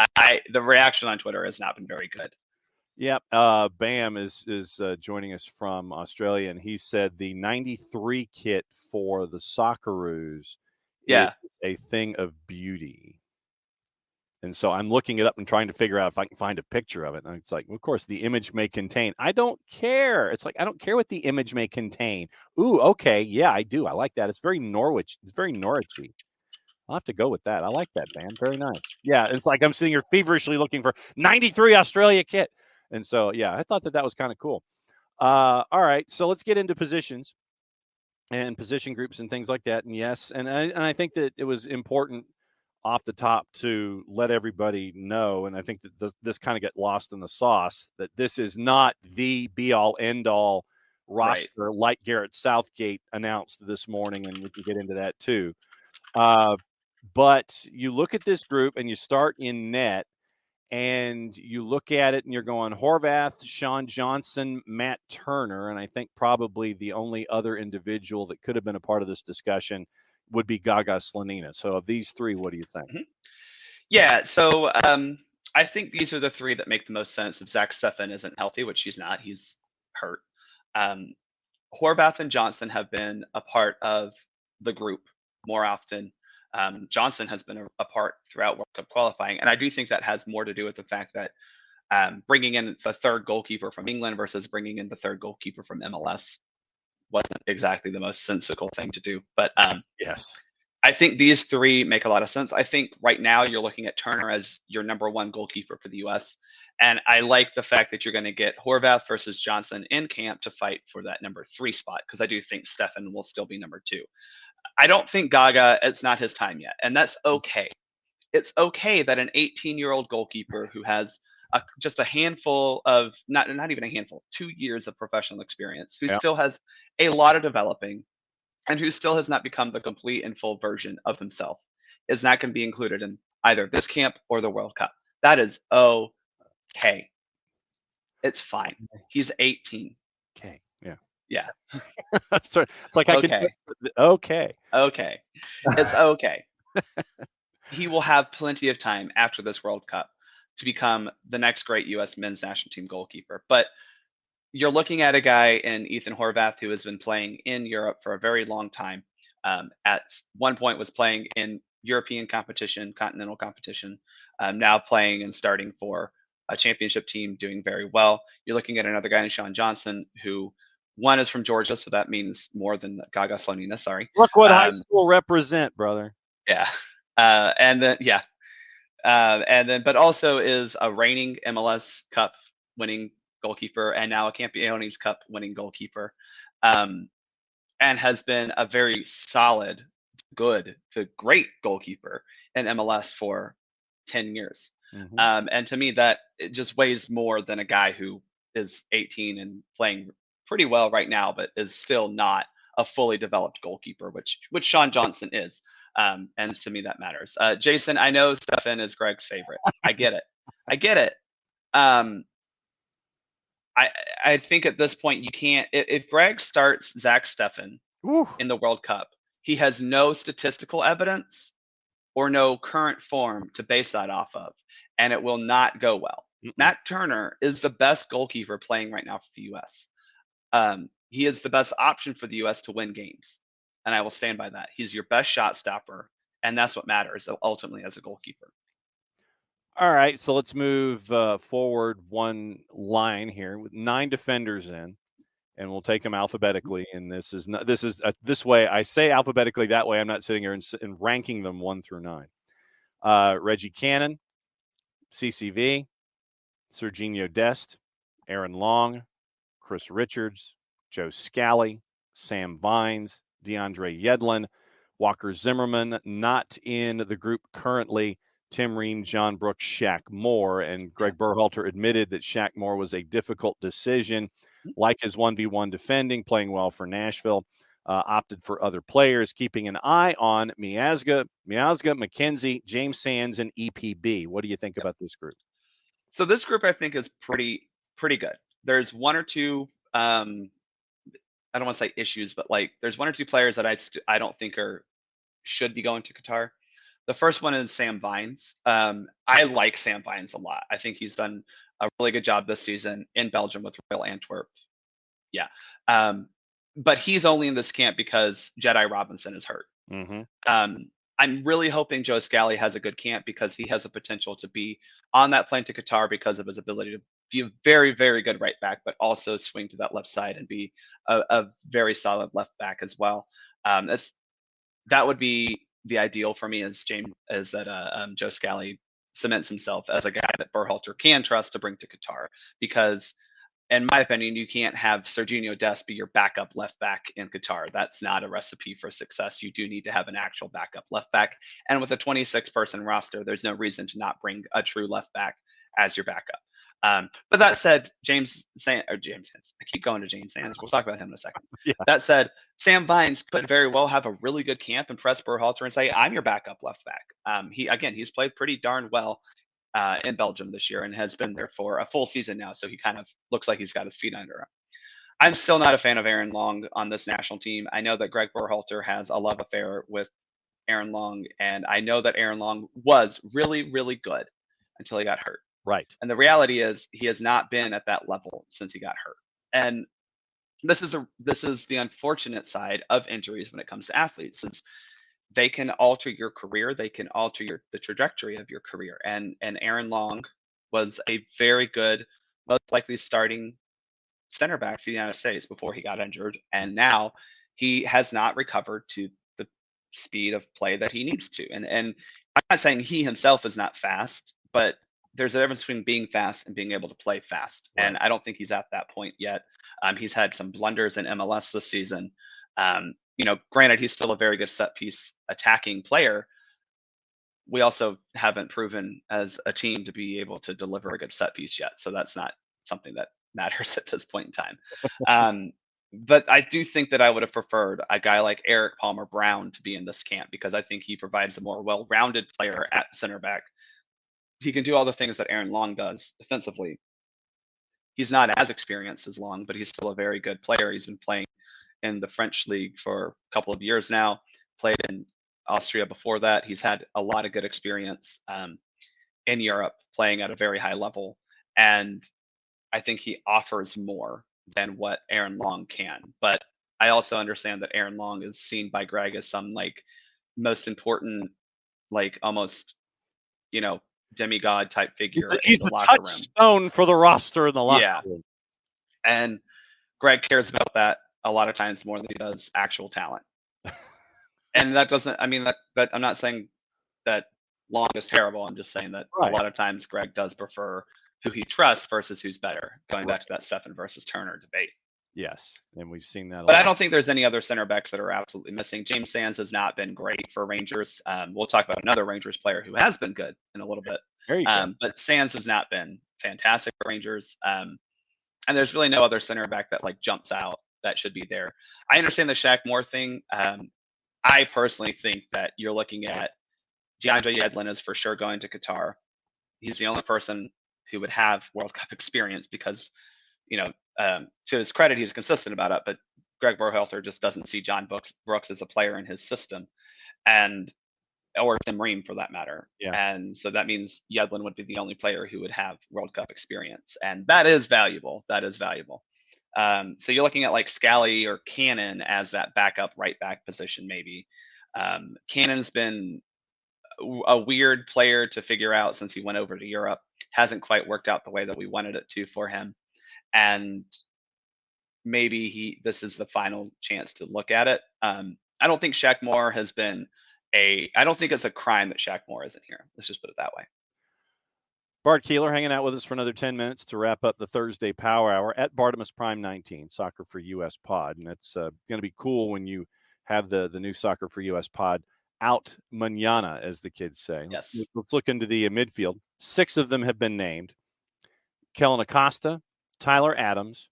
S2: the reaction on Twitter has not been very good.
S1: Yep. Bam is joining us from Australia, and he said the 93 kit for the SoccerforUS is a thing of beauty. And so I'm looking it up and trying to figure out if I can find a picture of it. And it's like, of course, the image may contain. I don't care. It's like, I don't care what the image may contain. Ooh, okay. Yeah, I do. I like that. It's very Norwich. It's very Norwichy. I'll have to go with that. I like that, Bam. Very nice. Yeah, it's like I'm sitting here feverishly looking for 93 Australia kit. And so, yeah, I thought that was kind of cool. All right, so let's get into positions and position groups and things like that. And yes, and I think that it was important off the top to let everybody know, and I think that this kind of got lost in the sauce, that this is not the be-all, end-all roster like Garrett Southgate announced this morning, and we can get into that too. But you look at this group and you start in net, and you look at it and you're going Horvath, Sean Johnson, Matt Turner, and I think probably the only other individual that could have been a part of this discussion would be Gaga Slonina. So of these three, what do you think?
S2: Mm-hmm. Yeah, so I think these are the three that make the most sense. If Zach Steffen isn't healthy, which he's not, he's hurt. Horvath and Johnson have been a part of the group more often. Johnson has been a part throughout World Cup qualifying, and I do think that has more to do with the fact that bringing in the third goalkeeper from England versus bringing in the third goalkeeper from MLS wasn't exactly the most sensible thing to do. But
S1: yes,
S2: I think these three make a lot of sense. I think right now you're looking at Turner as your number one goalkeeper for the U.S. And I like the fact that you're going to get Horvath versus Johnson in camp to fight for that number 3 spot, because I do think Steffen will still be number 2. I don't think Gaga, it's not his time yet, and that's okay. It's okay that an 18-year-old goalkeeper who has just a handful of, not even a handful, 2 years of professional experience, who still has a lot of developing, and who still has not become the complete and full version of himself, is not going to be included in either this camp or the World Cup. That is okay. It's fine. He's 18.
S1: Okay. Yeah.
S2: Yeah.
S1: It's like I can. Okay.
S2: Okay. It's okay. He will have plenty of time after this World Cup to become the next great U.S. men's national team goalkeeper. But you're looking at a guy in Ethan Horvath who has been playing in Europe for a very long time. At one point was playing in European competition, continental competition, now playing and starting for a championship team, doing very well. You're looking at another guy in Sean Johnson, who one is from Georgia, so that means more than Gaga Slonina, sorry.
S1: Look what high school represent, brother.
S2: Yeah. And then, but also is a reigning MLS Cup winning goalkeeper and now a Campeones Cup winning goalkeeper, and has been a very solid, good to great goalkeeper in MLS for 10 years. Mm-hmm. And to me, that it just weighs more than a guy who is 18 and playing pretty well right now, but is still not a fully developed goalkeeper, which Sean Johnson is. And to me, that matters. Jason, I know Steffen is Greg's favorite. I get it. I think at this point you can't. If Greg starts Zach Steffen in the World Cup, he has no statistical evidence or no current form to base that off of, and it will not go well. Matt Turner is the best goalkeeper playing right now for the U.S. He is the best option for the U.S. to win games, and I will stand by that. He's your best shot stopper, and that's what matters ultimately as a goalkeeper.
S1: All right, so let's move forward one line here with 9 defenders in, and we'll take them alphabetically. And this is this way. I say alphabetically that way. I'm not sitting here and ranking them 1 through 9. Reggie Cannon, CCV, Serginho Dest, Aaron Long, Chris Richards, Joe Scally, Sam Vines, DeAndre Yedlin, Walker Zimmerman. Not in the group currently, Tim Ream, John Brooks, Shaq Moore. And Greg Berhalter admitted that Shaq Moore was a difficult decision, like his 1v1 defending, playing well for Nashville. opted for other players, keeping an eye on Miazga, McKenzie, James Sands, and EPB. What do you think about this group?
S2: So this group, I think, is pretty good. There's one or two, I don't want to say issues, but like there's one or two players that I don't think should be going to Qatar. The first one is Sam Vines. I like Sam Vines a lot. I think he's done a really good job this season in Belgium with Royal Antwerp. Yeah. But he's only in this camp because Jedi Robinson is hurt.
S1: Mm-hmm.
S2: I'm really hoping Joe Scally has a good camp because he has a potential to be on that plane to Qatar because of his ability to be a very, very good right back, but also swing to that left side and be a very solid left back as well. That would be the ideal for me is that Joe Scally cements himself as a guy that Berhalter can trust to bring to Qatar because in my opinion, you can't have Serginho Dest be your backup left back in Qatar. That's not a recipe for success. You do need to have an actual backup left back. And with a 26-person roster, there's no reason to not bring a true left back as your backup. But that said, James Sands, I keep going to James Sands. We'll talk about him in a second.
S1: Yeah.
S2: That said, Sam Vines could very well have a really good camp and press Berhalter and say, I'm your backup left back. He's played pretty darn well in Belgium this year and has been there for a full season now. So he kind of looks like he's got his feet under him. I'm still not a fan of Aaron Long on this national team. I know that Greg Berhalter has a love affair with Aaron Long, and I know that Aaron Long was really, really good until he got hurt.
S1: Right.
S2: And the reality is he has not been at that level since he got hurt. And this is the unfortunate side of injuries when it comes to athletes, since they can alter your career. They can alter the trajectory of your career. And Aaron Long was a very good, most likely starting center back for the United States before he got injured. And now he has not recovered to the speed of play that he needs to. And I'm not saying he himself is not fast, but there's a difference between being fast and being able to play fast. Right. And I don't think he's at that point yet. He's had some blunders in MLS this season. Granted, he's still a very good set piece attacking player. We also haven't proven as a team to be able to deliver a good set piece yet. So that's not something that matters at this point in time. But I do think that I would have preferred a guy like Eric Palmer Brown to be in this camp because I think he provides a more well-rounded player at center back. He can do all the things that Aaron Long does defensively. He's not as experienced as Long, but he's still a very good player. He's been playing in the French league for a couple of years now, played in Austria before that. He's had a lot of good experience in Europe playing at a very high level. And I think he offers more than what Aaron Long can. But I also understand that Aaron Long is seen by Greg as some like most important, like almost, demigod type figure.
S1: He's a touchstone for the roster in the locker room.
S2: And Greg cares about that a lot of times more than he does actual talent. And that doesn't, that I'm not saying that Long is terrible. I'm just saying that a lot of times Greg does prefer who he trusts versus who's better, going back to that Stefan versus Turner debate.
S1: Yes, and we've seen that.
S2: But I don't think there's any other center backs that are absolutely missing. James Sands has not been great for Rangers. We'll talk about another Rangers player who has been good in a little bit.
S1: There you go.
S2: But Sands has not been fantastic for Rangers. And there's really no other center back that like jumps out that should be there. I understand the Shaq Moore thing. I personally think that you're looking at DeAndre Yedlin is for sure going to Qatar. He's the only person who would have World Cup experience because, to his credit, he's consistent about it. But Greg Berhalter just doesn't see John Brooks as a player in his system, or Tim Ream for that matter.
S1: Yeah.
S2: And so that means Yedlin would be the only player who would have World Cup experience, and that is valuable. So you're looking at like Scally or Cannon as that backup right back position, maybe. Cannon's been a weird player to figure out since he went over to Europe. Hasn't quite worked out the way that we wanted it to for him. And maybe this is the final chance to look at it. I don't think Shaq Moore has been I don't think it's a crime that Shaq Moore isn't here. Let's just put it that way.
S1: Bart Keeler hanging out with us for another 10 minutes to wrap up the Thursday Power Hour at Bartimus Prime 19, Soccer for US pod. And it's going to be cool when you have the new Soccer for US pod out mañana, as the kids say.
S2: Yes.
S1: Let's look into the midfield. 6 of them have been named. Kellen Acosta, Tyler Adams,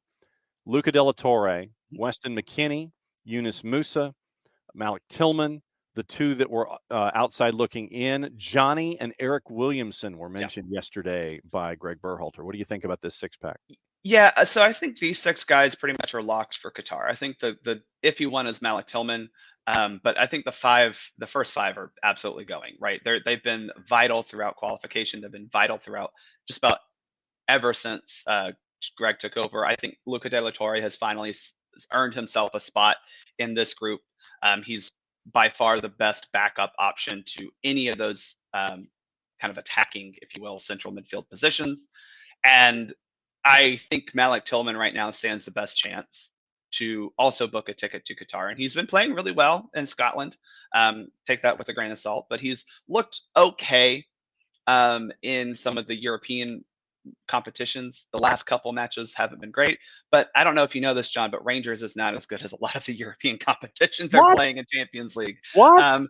S1: Luca De La Torre, Weston McKennie, Yunus Musa, Malik Tillman, the two that were outside looking in. Johnny and Eric Williamson were mentioned yesterday by Greg Berhalter. What do you think about this six-pack?
S2: Yeah, so I think these six guys pretty much are locked for Qatar. I think the iffy one is Malik Tillman, but I think the first five are absolutely going, right. They've been vital throughout qualification. They've been vital throughout just about ever since Greg took over. I think Luca De La Torre has finally earned himself a spot in this group. He's by far the best backup option to any of those kind of attacking, if you will, central midfield positions. And I think Malik Tillman right now stands the best chance to also book a ticket to Qatar. And he's been playing really well in Scotland. Take that with a grain of salt, but he's looked okay in some of the European competitions. The last couple matches haven't been great, but I don't know if you know this, John, but Rangers is not as good as a lot of the European competitions they're playing in Champions League.
S1: What?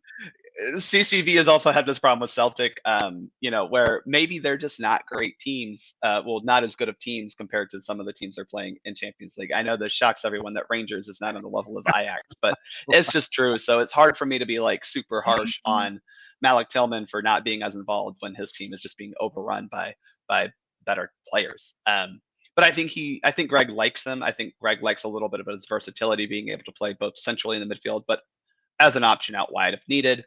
S2: CCV has also had this problem with Celtic, where maybe they're just not great teams. Not as good of teams compared to some of the teams they're playing in Champions League. I know this shocks everyone that Rangers is not on the level of Ajax, but it's just true. So it's hard for me to be like super harsh on Malik Tillman for not being as involved when his team is just being overrun by better players. But I think Greg likes him. I think Greg likes a little bit of his versatility, being able to play both centrally in the midfield, but as an option out wide if needed.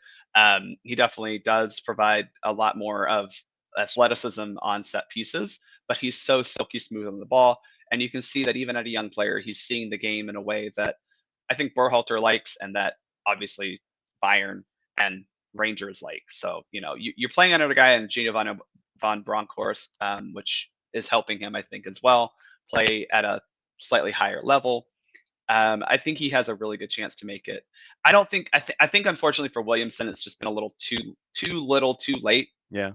S2: He definitely does provide a lot more of athleticism on set pieces, but he's so silky smooth on the ball. And you can see that even at a young player, he's seeing the game in a way that I think Berhalter likes, and that obviously Bayern and Rangers like. So, you're playing under a guy in Giovanni von Bronckhorst, which is helping him, I think, as well, play at a slightly higher level. I think he has a really good chance to make it. I think unfortunately for Williamson, it's just been a little too little, too late.
S1: Yeah.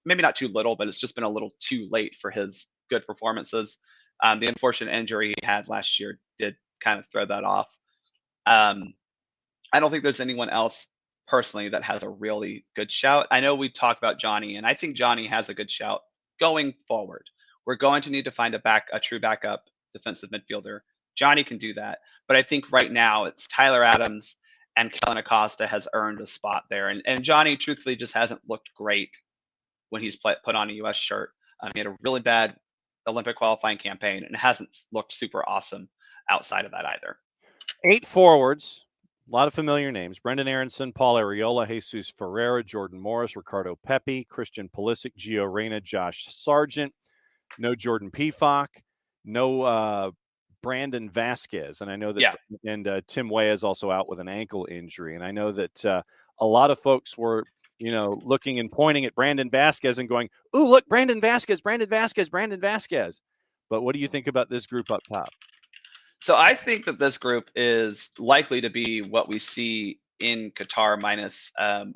S2: Maybe not too little, but it's just been a little too late for his good performances. The unfortunate injury he had last year did kind of throw that off. I don't think there's anyone else personally that has a really good shout. I know we talked about Johnny, and I think Johnny has a good shout going forward. We're going to need to find a true backup defensive midfielder. Johnny can do that, but I think right now it's Tyler Adams and Kellen Acosta has earned a spot there. And Johnny, truthfully, just hasn't looked great when he's put on a U.S. shirt. He had a really bad Olympic qualifying campaign and hasn't looked super awesome outside of that either.
S1: 8 forwards, a lot of familiar names: Brendan Aronson, Paul Arriola, Jesus Ferreira, Jordan Morris, Ricardo Pepi, Christian Pulisic, Gio Reyna, Josh Sargent. No Jordan Pefok, no Brandon Vasquez. And I know that and Tim Weah is also out with an ankle injury. And I know that a lot of folks were, looking and pointing at Brandon Vasquez and going, "Ooh, look, Brandon Vasquez, Brandon Vasquez, Brandon Vasquez." But what do you think about this group up top?
S2: So I think that this group is likely to be what we see in Qatar minus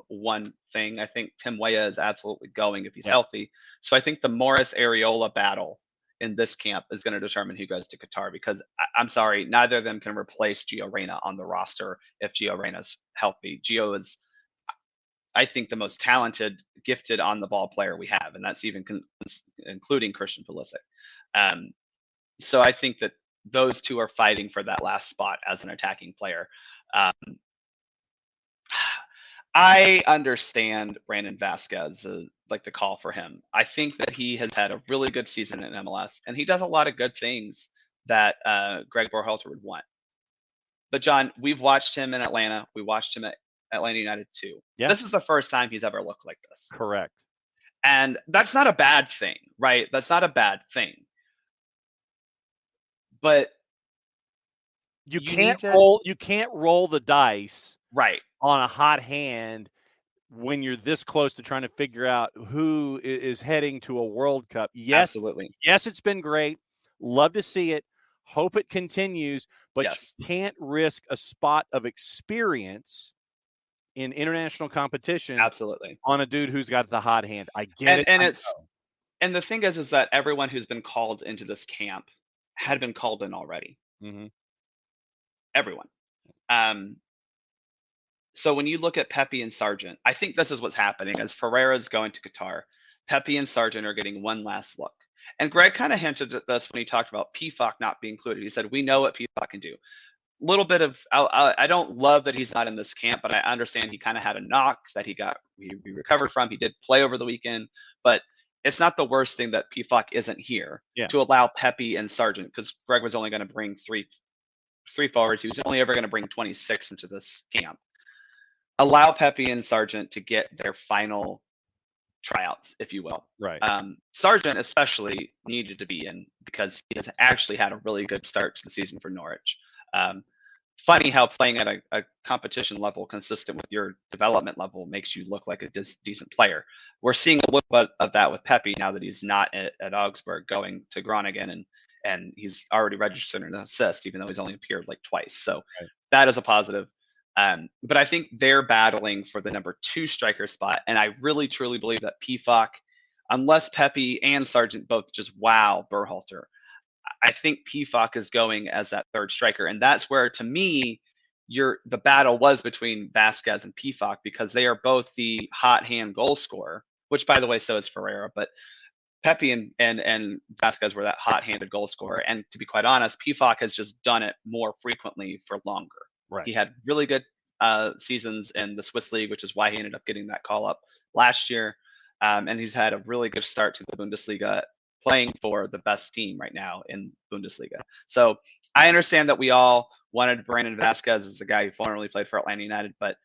S2: one thing. I think Tim Weah is absolutely going if he's healthy. So I think the Morris Areola battle in this camp is going to determine who goes to Qatar, because I'm sorry, neither of them can replace Gio Reyna on the roster if Gio Reyna's healthy. Gio is, I think, the most talented, gifted on the ball player we have, and that's even including Christian Pulisic. So I think that those two are fighting for that last spot as an attacking player. I understand Brandon Vasquez, like the call for him. I think that he has had a really good season in MLS, and he does a lot of good things that Greg Berhalter would want. But John, we've watched him in Atlanta. We watched him at Atlanta United too. Yeah. This is the first time he's ever looked like this.
S1: Correct.
S2: And that's not a bad thing, right? That's not a bad thing. But
S1: you can't roll the dice
S2: right
S1: on a hot hand when you're this close to trying to figure out who is heading to a World Cup. Yes,
S2: absolutely.
S1: Yes, it's been great. Love to see it. Hope it continues. But you can't risk a spot of experience in international competition.
S2: Absolutely.
S1: On a dude who's got the hot hand. I get it.
S2: And the thing is that everyone who's been called into this camp had been called in already.
S1: Mm-hmm.
S2: Everyone. So when you look at Pepi and Sargent, I think this is what's happening. As Ferreira's going to Qatar, Pepi and Sargent are getting one last look. And Greg kind of hinted at this when he talked about Pefok not being included. He said, we know what Pefok can do. little bit of I don't love that he's not in this camp, but I understand he kind of had a knock that he recovered from. He did play over the weekend, but it's not the worst thing that PFOC isn't here to allow Pepe and Sargent, because Greg was only going to bring three forwards. He was only ever going to bring 26 into this camp. Allow Pepe and Sargent to get their final tryouts, if you will.
S1: Right.
S2: Sargent especially needed to be in because he has actually had a really good start to the season for Norwich. Funny how playing at a competition level consistent with your development level makes you look like a decent player. We're seeing a little bit of that with Pepe now that he's not at Augsburg, going to Groningen, and he's already registered an assist, even though he's only appeared like twice. So that is a positive. But I think they're battling for the number 2 striker spot. And I really, truly believe that PFOC, unless Pepe and Sargent both just wow Berhalter, I think PFOC is going as that 3rd striker. And that's where, to me, the battle was between Vasquez and PFOC, because they are both the hot hand goal scorer, which, by the way, so is Ferreira. But Pepe and Vasquez were that hot-handed goal scorer. And to be quite honest, PFOC has just done it more frequently for longer.
S1: Right.
S2: He had really good seasons in the Swiss League, which is why he ended up getting that call up last year. And he's had a really good start to the Bundesliga, playing for the best team right now in Bundesliga. So I understand that we all wanted Brandon Vasquez as the guy who formerly played for Atlanta United, but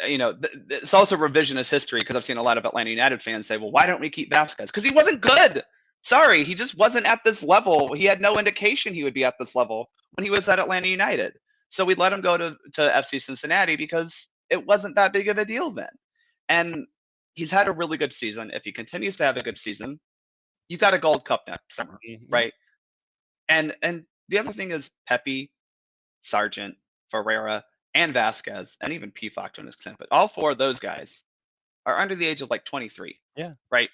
S2: it's also revisionist history, because I've seen a lot of Atlanta United fans say, well, why don't we keep Vasquez? Because he wasn't good. Sorry, he just wasn't at this level. He had no indication he would be at this level when he was at Atlanta United. So we let him go to FC Cincinnati because it wasn't that big of a deal then. And he's had a really good season. If he continues to have a good season, you've got a Gold Cup next summer, right? And the other thing is Pepe, Sargent, Ferreira, and Vasquez, and even PFOC to an extent, but all 4 of those guys are under the age of like 23.
S1: Yeah.
S2: Right?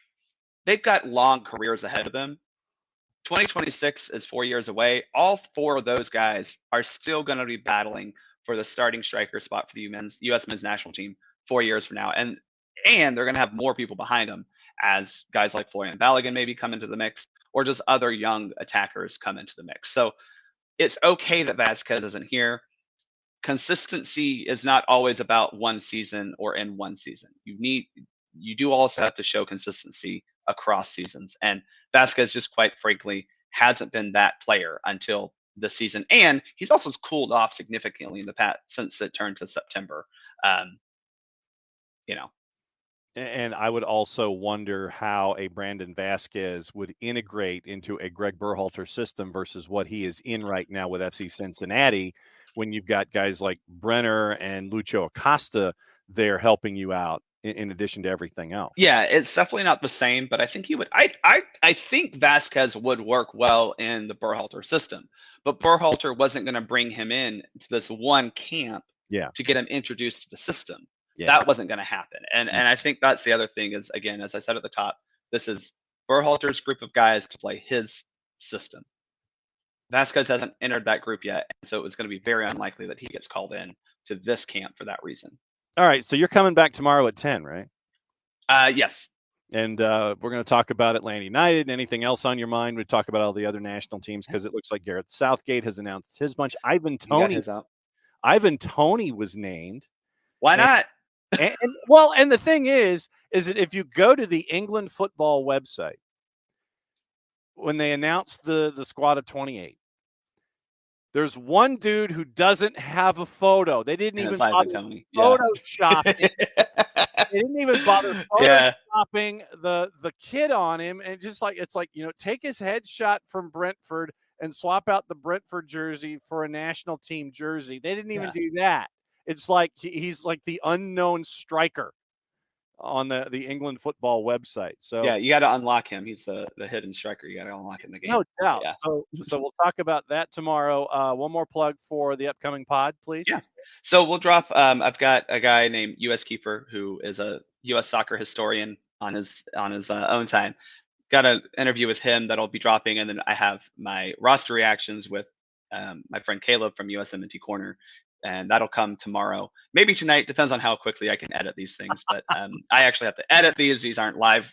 S2: They've got long careers ahead of them. 2026 is 4 years away. All 4 of those guys are still going to be battling for the starting striker spot for the U.S. men's national team 4 years from now. And they're going to have more people behind them as guys like Florian Balogun maybe come into the mix, or just other young attackers come into the mix. So it's okay that Vasquez isn't here. Consistency is not always about one season or in one season. You do also have to show consistency across seasons. And Vasquez just quite frankly hasn't been that player until this season. And he's also cooled off significantly in the past since it turned to September.
S1: And I would also wonder how a Brandon Vasquez would integrate into a Greg Berhalter system versus what he is in right now with FC Cincinnati, when you've got guys like Brenner and Lucho Acosta there helping you out in addition to everything else.
S2: Yeah, it's definitely not the same, but I think he would. I think Vasquez would work well in the Berhalter system, but Berhalter wasn't going to bring him in to this one camp to get him introduced to the system. That wasn't going to happen. And I think that's the other thing is, again, as I said at the top, this is Berhalter's group of guys to play his system. Vasquez hasn't entered that group yet, and so it was going to be very unlikely that he gets called in to this camp for that reason.
S1: All right, so you're coming back tomorrow at 10, right?
S2: Yes.
S1: And we're going to talk about Atlanta United. Anything else on your mind? We talk about all the other national teams, because it looks like Gareth Southgate has announced his bunch. Ivan Toney was named.
S2: Why not?
S1: And the thing is that if you go to the England football website, when they announced the squad of 28, there's one dude who doesn't have a photo. They didn't even bother photoshopping. They didn't even bother photoshopping the kid on him, and just like it's like, take his headshot from Brentford and swap out the Brentford jersey for a national team jersey. They didn't even do that. It's like he's like the unknown striker on the England football website. So
S2: yeah, you got to unlock him. He's the hidden striker. You got to unlock in the game.
S1: No doubt. Yeah. So we'll talk about that tomorrow. One more plug for the upcoming pod, please.
S2: Yeah. So we'll drop. I've got a guy named US Keeper who is a U.S. soccer historian on his own time. Got an interview with him that'll be dropping, and then I have my roster reactions with my friend Caleb from USMNT Corner. And that'll come tomorrow, maybe tonight. Depends on how quickly I can edit these things. But I actually have to edit these. These aren't live.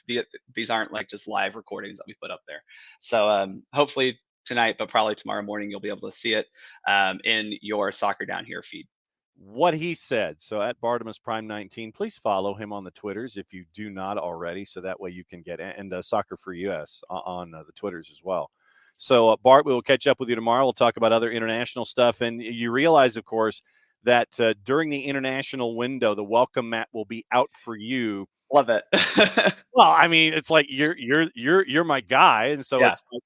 S2: These aren't like just live recordings that we put up there. So hopefully tonight, but probably tomorrow morning you'll be able to see it in your Soccer Down Here feed.
S1: What he said. So at Bartimus Prime 19, please follow him on the Twitters if you do not already, so that way you can get and SoccerforUS on the Twitters as well. So Bart, we will catch up with you tomorrow. We'll talk about other international stuff, and you realize, of course, that during the international window, the welcome mat will be out for you.
S2: Love it.
S1: Well, I mean, it's like you're my guy, and so it's like,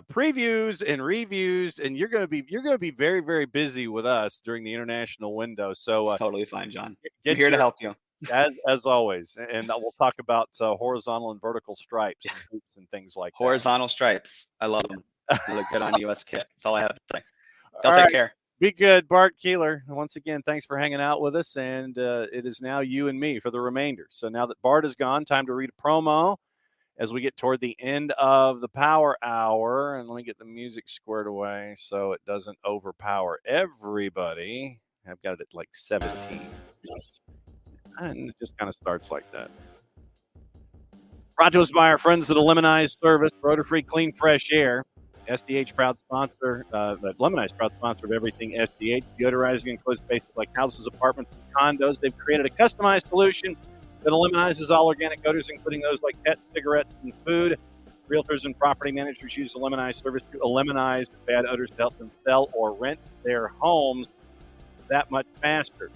S1: previews and reviews, and you're going to be very, very busy with us during the international window. So
S2: it's totally fine, John.
S1: I'm
S2: here to help you
S1: as always, and we'll talk about horizontal and vertical stripes and hoops and things like
S2: horizontal stripes. I love them. They look good on a US kit. That's all I have to say. Y'all
S1: All
S2: take
S1: right.
S2: care.
S1: Be good, Bart Keeler. Once again, thanks for hanging out with us, and it is now you and me for the remainder. So now that Bart is gone, time to read a promo as we get toward the end of the power hour. And let me get the music squared away so it doesn't overpower everybody. I've got it at like 17. And it just kind of starts like that. Brought to us by our friends at the Lemonize Service, Rotor-Free Clean Fresh Air. SDH proud sponsor, Lemonize proud sponsor of everything SDH, deodorizing enclosed spaces like houses, apartments, and condos. They've created a customized solution that eliminizes all organic odors, including those like pets, cigarettes, and food. Realtors and property managers use the Lemonize service to eliminate bad odors to help them sell or rent their homes that much faster.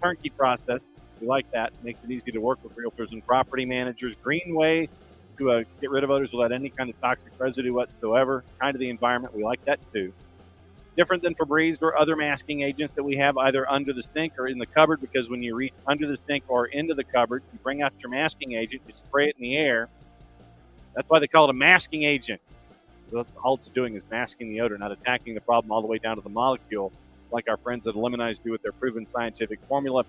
S1: Turnkey process. We like that. Makes it easy to work with realtors and property managers. Green way to get rid of odors without any kind of toxic residue whatsoever. Kind of the environment. We like that too. Different than Febreze or other masking agents that we have either under the sink or in the cupboard, because when you reach under the sink or into the cupboard, you bring out your masking agent, you spray it in the air. That's why they call it a masking agent. All it's doing is masking the odor, not attacking the problem all the way down to the molecule, like our friends at Lemonize do with their proven scientific formula.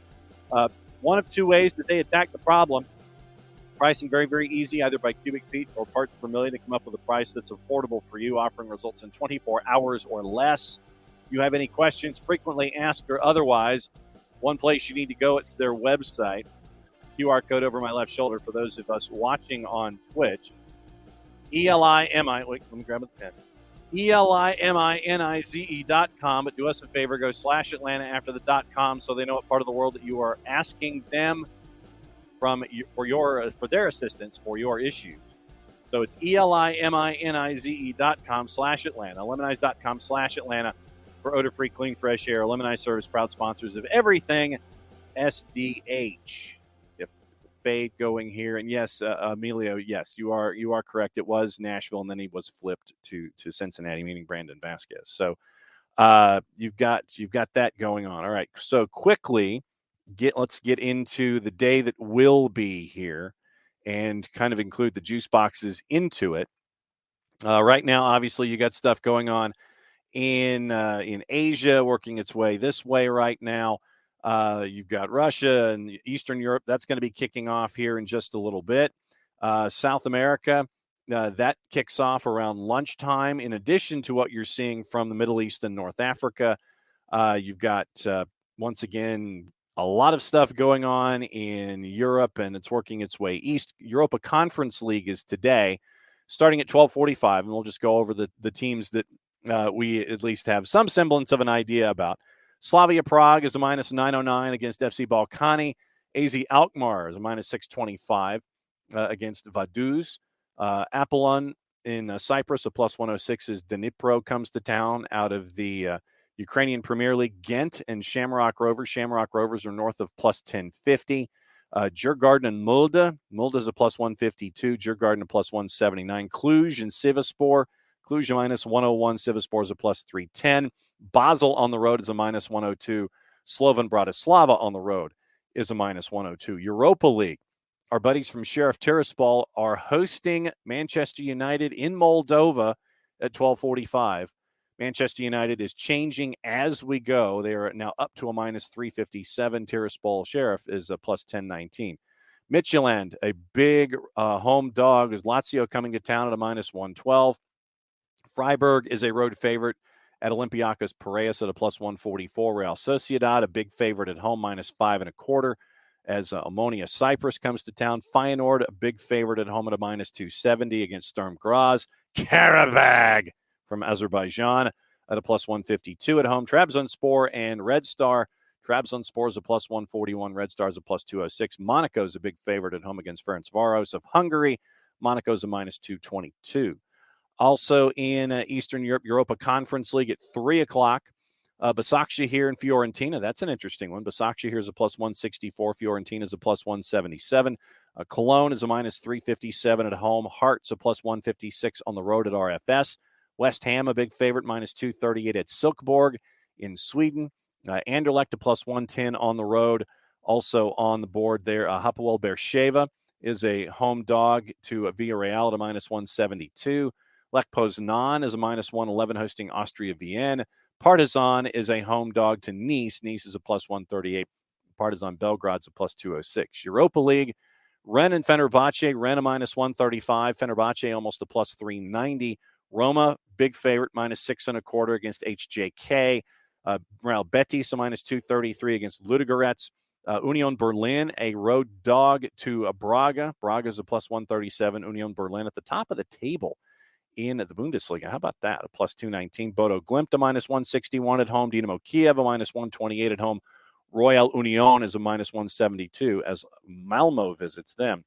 S1: One of two ways that they attack the problem. Pricing very, very easy, either by cubic feet or parts per million, to come up with a price that's affordable for you, offering results in 24 hours or less. If you have any questions, frequently asked or otherwise, one place you need to go, it's their website. QR code over my left shoulder for those of us watching on Twitch. Wait, let me grab the pen. ELIMINIZE.com, but do us a favor, go /Atlanta after the .com so they know what part of the world that you are asking them for their assistance for your issues. So it's ELIMINIZE.com /Atlanta, lemonize.com /Atlanta for odor-free, clean, fresh air. Lemonize Service, proud sponsors of everything SDH. If the fade going here, and yes, Emilio, yes, you are correct. It was Nashville, and then he was flipped to Cincinnati, meaning Brandon Vasquez. So you've got that going on. All right, so quickly. Let's get into the day that will be here and kind of include the juice boxes into it. Right now, obviously, you got stuff going on in Asia working its way this way right now. You've got Russia and Eastern Europe. That's going to be kicking off here in just a little bit. South America, that kicks off around lunchtime. In addition to what you're seeing from the Middle East and North Africa, you've got, once again, a lot of stuff going on in Europe, and it's working its way east. Europa Conference League is today, starting at 12:45, and we'll just go over the teams that we at least have some semblance of an idea about. Slavia Prague is a minus 909 against FC Balkany. AZ Alkmaar is a minus 625 against Vaduz. Apollon in Cyprus, a plus 106 as Dnipro comes to town out of the Ukrainian Premier League. Ghent and Shamrock Rovers. Shamrock Rovers are north of plus 1050. Djurgården and Mulde. Mulde is a plus 152. Djurgården a plus 179. Cluj and Sivasspor. Cluj a minus 101. Sivasspor is a plus 310. Basel on the road is a minus 102. Slovan Bratislava on the road is a minus 102. Europa League. Our buddies from Sheriff Tiraspol are hosting Manchester United in Moldova at 12:45. Manchester United is changing as we go. They are now up to a minus 357. Tiraspol Sheriff is a plus 1019. Midtjylland, a big home dog, is Lazio coming to town at a minus 112. Freiburg is a road favorite at Olympiacos Piraeus at a plus 144. Real Sociedad, a big favorite at home, minus 5.25. as Ammonia Cyprus comes to town. Feyenoord, a big favorite at home at a minus 270 against Sturm Graz. Karabag from Azerbaijan at a plus 152 at home. Trabzonspor and Red Star. Trabzonspor is a plus 141. Red Star is a plus 206. Monaco is a big favorite at home against Ferencvaros of Hungary. Monaco is a minus 222. Also in Eastern Europe, Europa Conference League at 3 o'clock. Başakşehir and Fiorentina. That's an interesting one. Başakşehir is a plus 164. Fiorentina is a plus 177. Cologne is a minus 357 at home. Hearts a plus 156 on the road at RFS. West Ham, a big favorite, minus 238 at Silkeborg in Sweden. Anderlecht a plus 110 on the road. Also on the board there, Hapoel Beersheva is a home dog to Villarreal at a minus 172. Lech Poznan is a minus 111 hosting Austria Vienna. Partizan is a home dog to Nice. Nice is a plus 138. Partizan Belgrade's a plus 206. Europa League, Rennes and Fenerbahce. Rennes a minus 135. Fenerbahce almost a plus 390. Roma, big favorite, minus 6.25 against HJK. Real Betis a minus 233 against Ludogorets. Union Berlin, a road dog to Braga. Braga's a plus 137. Union Berlin at the top of the table in the Bundesliga. How about that? A plus 219. Bodo Glimt a minus 161 at home. Dynamo Kiev a minus 128 at home. Royal Union is a minus 172 as Malmo visits them.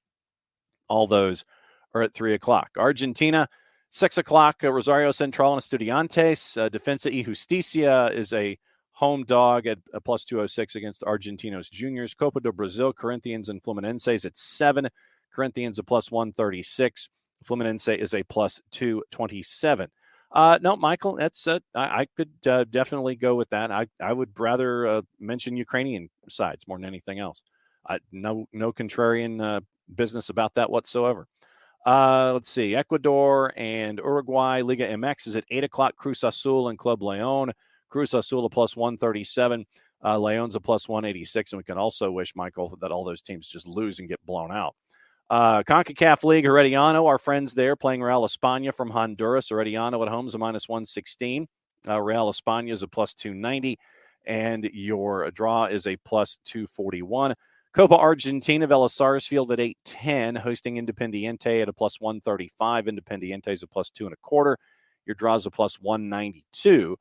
S1: All those are at 3 o'clock. Argentina, 6 o'clock. Rosario Central and Estudiantes. Defensa y Justicia is a home dog at a plus 206 against Argentinos Juniors. Copa do Brazil, Corinthians and Fluminense at 7. Corinthians a plus 136. Fluminense is a plus 227. No, Michael, that's I could definitely go with that. I would rather mention Ukrainian sides more than anything else. No contrarian business about that whatsoever. Let's see. Ecuador and Uruguay. Liga MX is at 8 o'clock. Cruz Azul and Club Leon. Cruz Azul a plus 137. Leon's a plus 186. And we can also wish, Michael, that all those teams just lose and get blown out. CONCACAF League, Herediano, our friends there playing Real España from Honduras. Herediano at home is a minus 116. Real España is a plus 290. And your draw is a plus 241. Copa Argentina, Vélez Sarsfield at 810, hosting Independiente at a plus 135. Independiente is a plus 2.25. Your draw is a plus 192.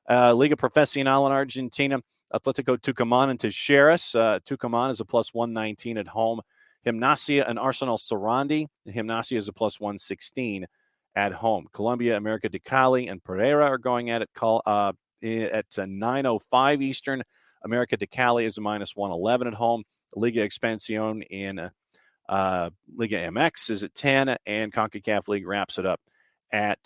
S1: Liga Profesional in Argentina, Atletico Tucumán and Talleres. Tucumán is a plus 119 at home. Gimnasia and Arsenal Sarandi. Gimnasia is a plus 116 at home. Colombia, America de Cali, and Pereira are going at it at 9:05 Eastern. America de Cali is a minus 111 at home. Liga Expansión in Liga MX is at 10, and CONCACAF League wraps it up at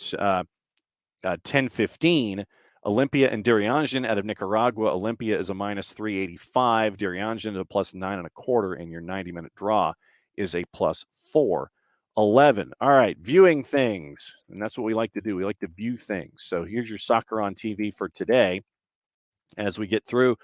S1: 10:15. Olympia and Dirianjan out of Nicaragua. Olympia is a minus 385. Dirianjan is a plus 9.25, and your 90-minute draw is a plus 411. All right, viewing things, and that's what we like to do. We like to view things. So here's your soccer on TV for today. As we get through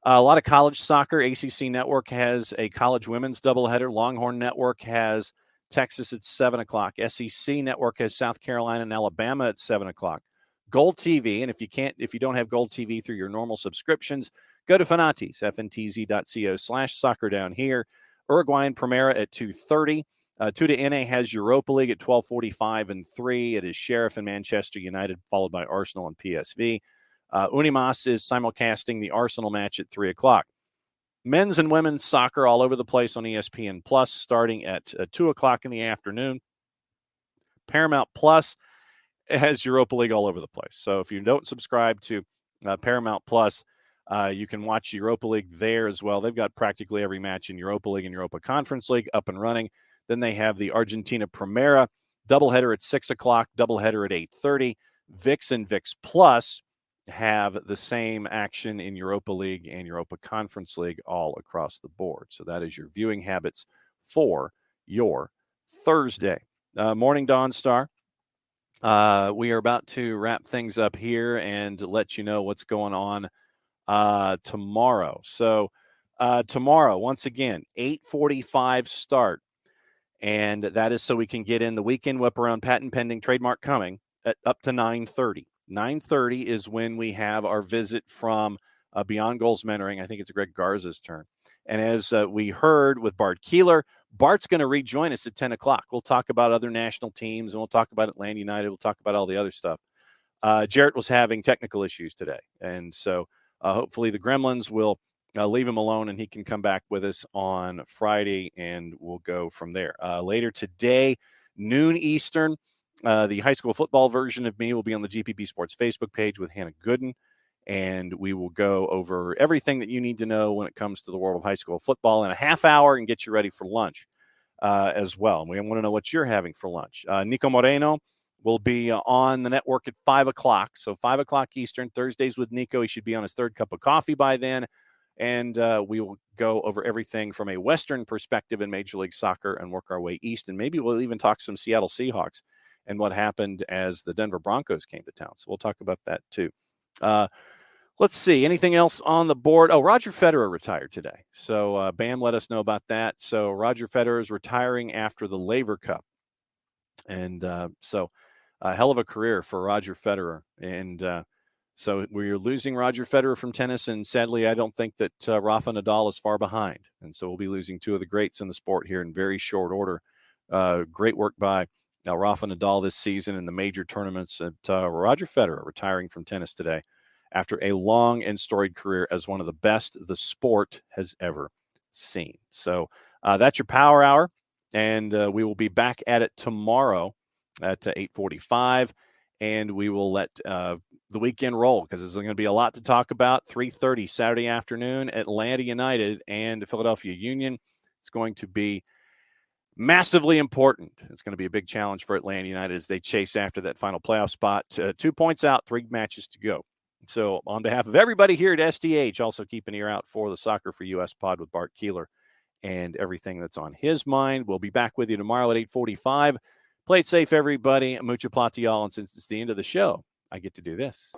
S1: a lot of college soccer, ACC Network has a college women's doubleheader. Longhorn Network has Texas at 7 o'clock. SEC Network has South Carolina and Alabama at 7 o'clock. Gold TV, and if you don't have Gold TV through your normal subscriptions, go to Fanatiz, fntz.co/soccer down here. Uruguayan Primera at 2:30. Tuda NA has Europa League at 12:45 and 3. It is Sheriff and Manchester United, followed by Arsenal and PSV. Unimas is simulcasting the Arsenal match at 3 o'clock. Men's and women's soccer all over the place on ESPN Plus, starting at 2 o'clock in the afternoon. Paramount Plus has Europa League all over the place. So if you don't subscribe to Paramount Plus, you can watch Europa League there as well. They've got practically every match in Europa League and Europa Conference League up and running. Then they have the Argentina Primera doubleheader at 6 o'clock, doubleheader at 8:30. VIX and VIX Plus have the same action in Europa League and Europa Conference League all across the board. So that is your viewing habits for your Thursday. Morning Dawn Star. We are about to wrap things up here and let you know what's going on tomorrow. So tomorrow, once again, 8:45 start. And that is so we can get in the weekend whip around patent pending trademark coming at up to 9:30. 9:30 is when we have our visit from Beyond Goals Mentoring. I think it's Greg Garza's turn. And as we heard with Bart Keeler, Bart's going to rejoin us at 10 o'clock. We'll talk about other national teams, and we'll talk about Atlanta United. We'll talk about all the other stuff. Jarrett was having technical issues today, and so hopefully the Gremlins will leave him alone, and he can come back with us on Friday, and we'll go from there. Later today, noon Eastern, the high school football version of me will be on the GPB Sports Facebook page with Hannah Gooden, and we will go over everything that you need to know when it comes to the world of high school football in a half hour and get you ready for lunch as well. And we want to know what you're having for lunch. Nico Moreno will be on the network at 5 o'clock. So 5 o'clock Eastern, Thursdays with Nico. He should be on his third cup of coffee by then. And we will go over everything from a Western perspective in Major League Soccer and work our way east. And maybe we'll even talk some Seattle Seahawks and what happened as the Denver Broncos came to town. So we'll talk about that too. Let's see. Anything else on the board? Oh, Roger Federer retired today. So Bam let us know about that. So Roger Federer is retiring after the Laver Cup. And so a hell of a career for Roger Federer. And so we're losing Roger Federer from tennis. And sadly, I don't think that Rafa Nadal is far behind. And so we'll be losing two of the greats in the sport here in very short order. Great work by Rafa Nadal this season in the major tournaments. And Roger Federer retiring from tennis today after a long and storied career as one of the best the sport has ever seen. So that's your Power Hour, and we will be back at it tomorrow at 8:45, and we will let the weekend roll because there's going to be a lot to talk about. 3:30 Saturday afternoon, Atlanta United and Philadelphia Union. It's going to be massively important. It's going to be a big challenge for Atlanta United as they chase after that final playoff spot. 2 points out, 3 matches to go. So on behalf of everybody here at SDH, also keep an ear out for the SoccerforUS pod with Bart Keeler and everything that's on his mind. We'll be back with you tomorrow at 8:45. Play it safe, everybody. Mucha plata, y'all. And since it's the end of the show, I get to do this.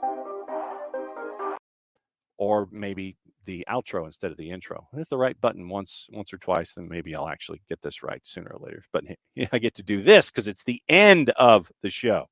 S1: Or maybe the outro instead of the intro. Hit the right button once or twice, then maybe I'll actually get this right sooner or later. But I get to do this because it's the end of the show.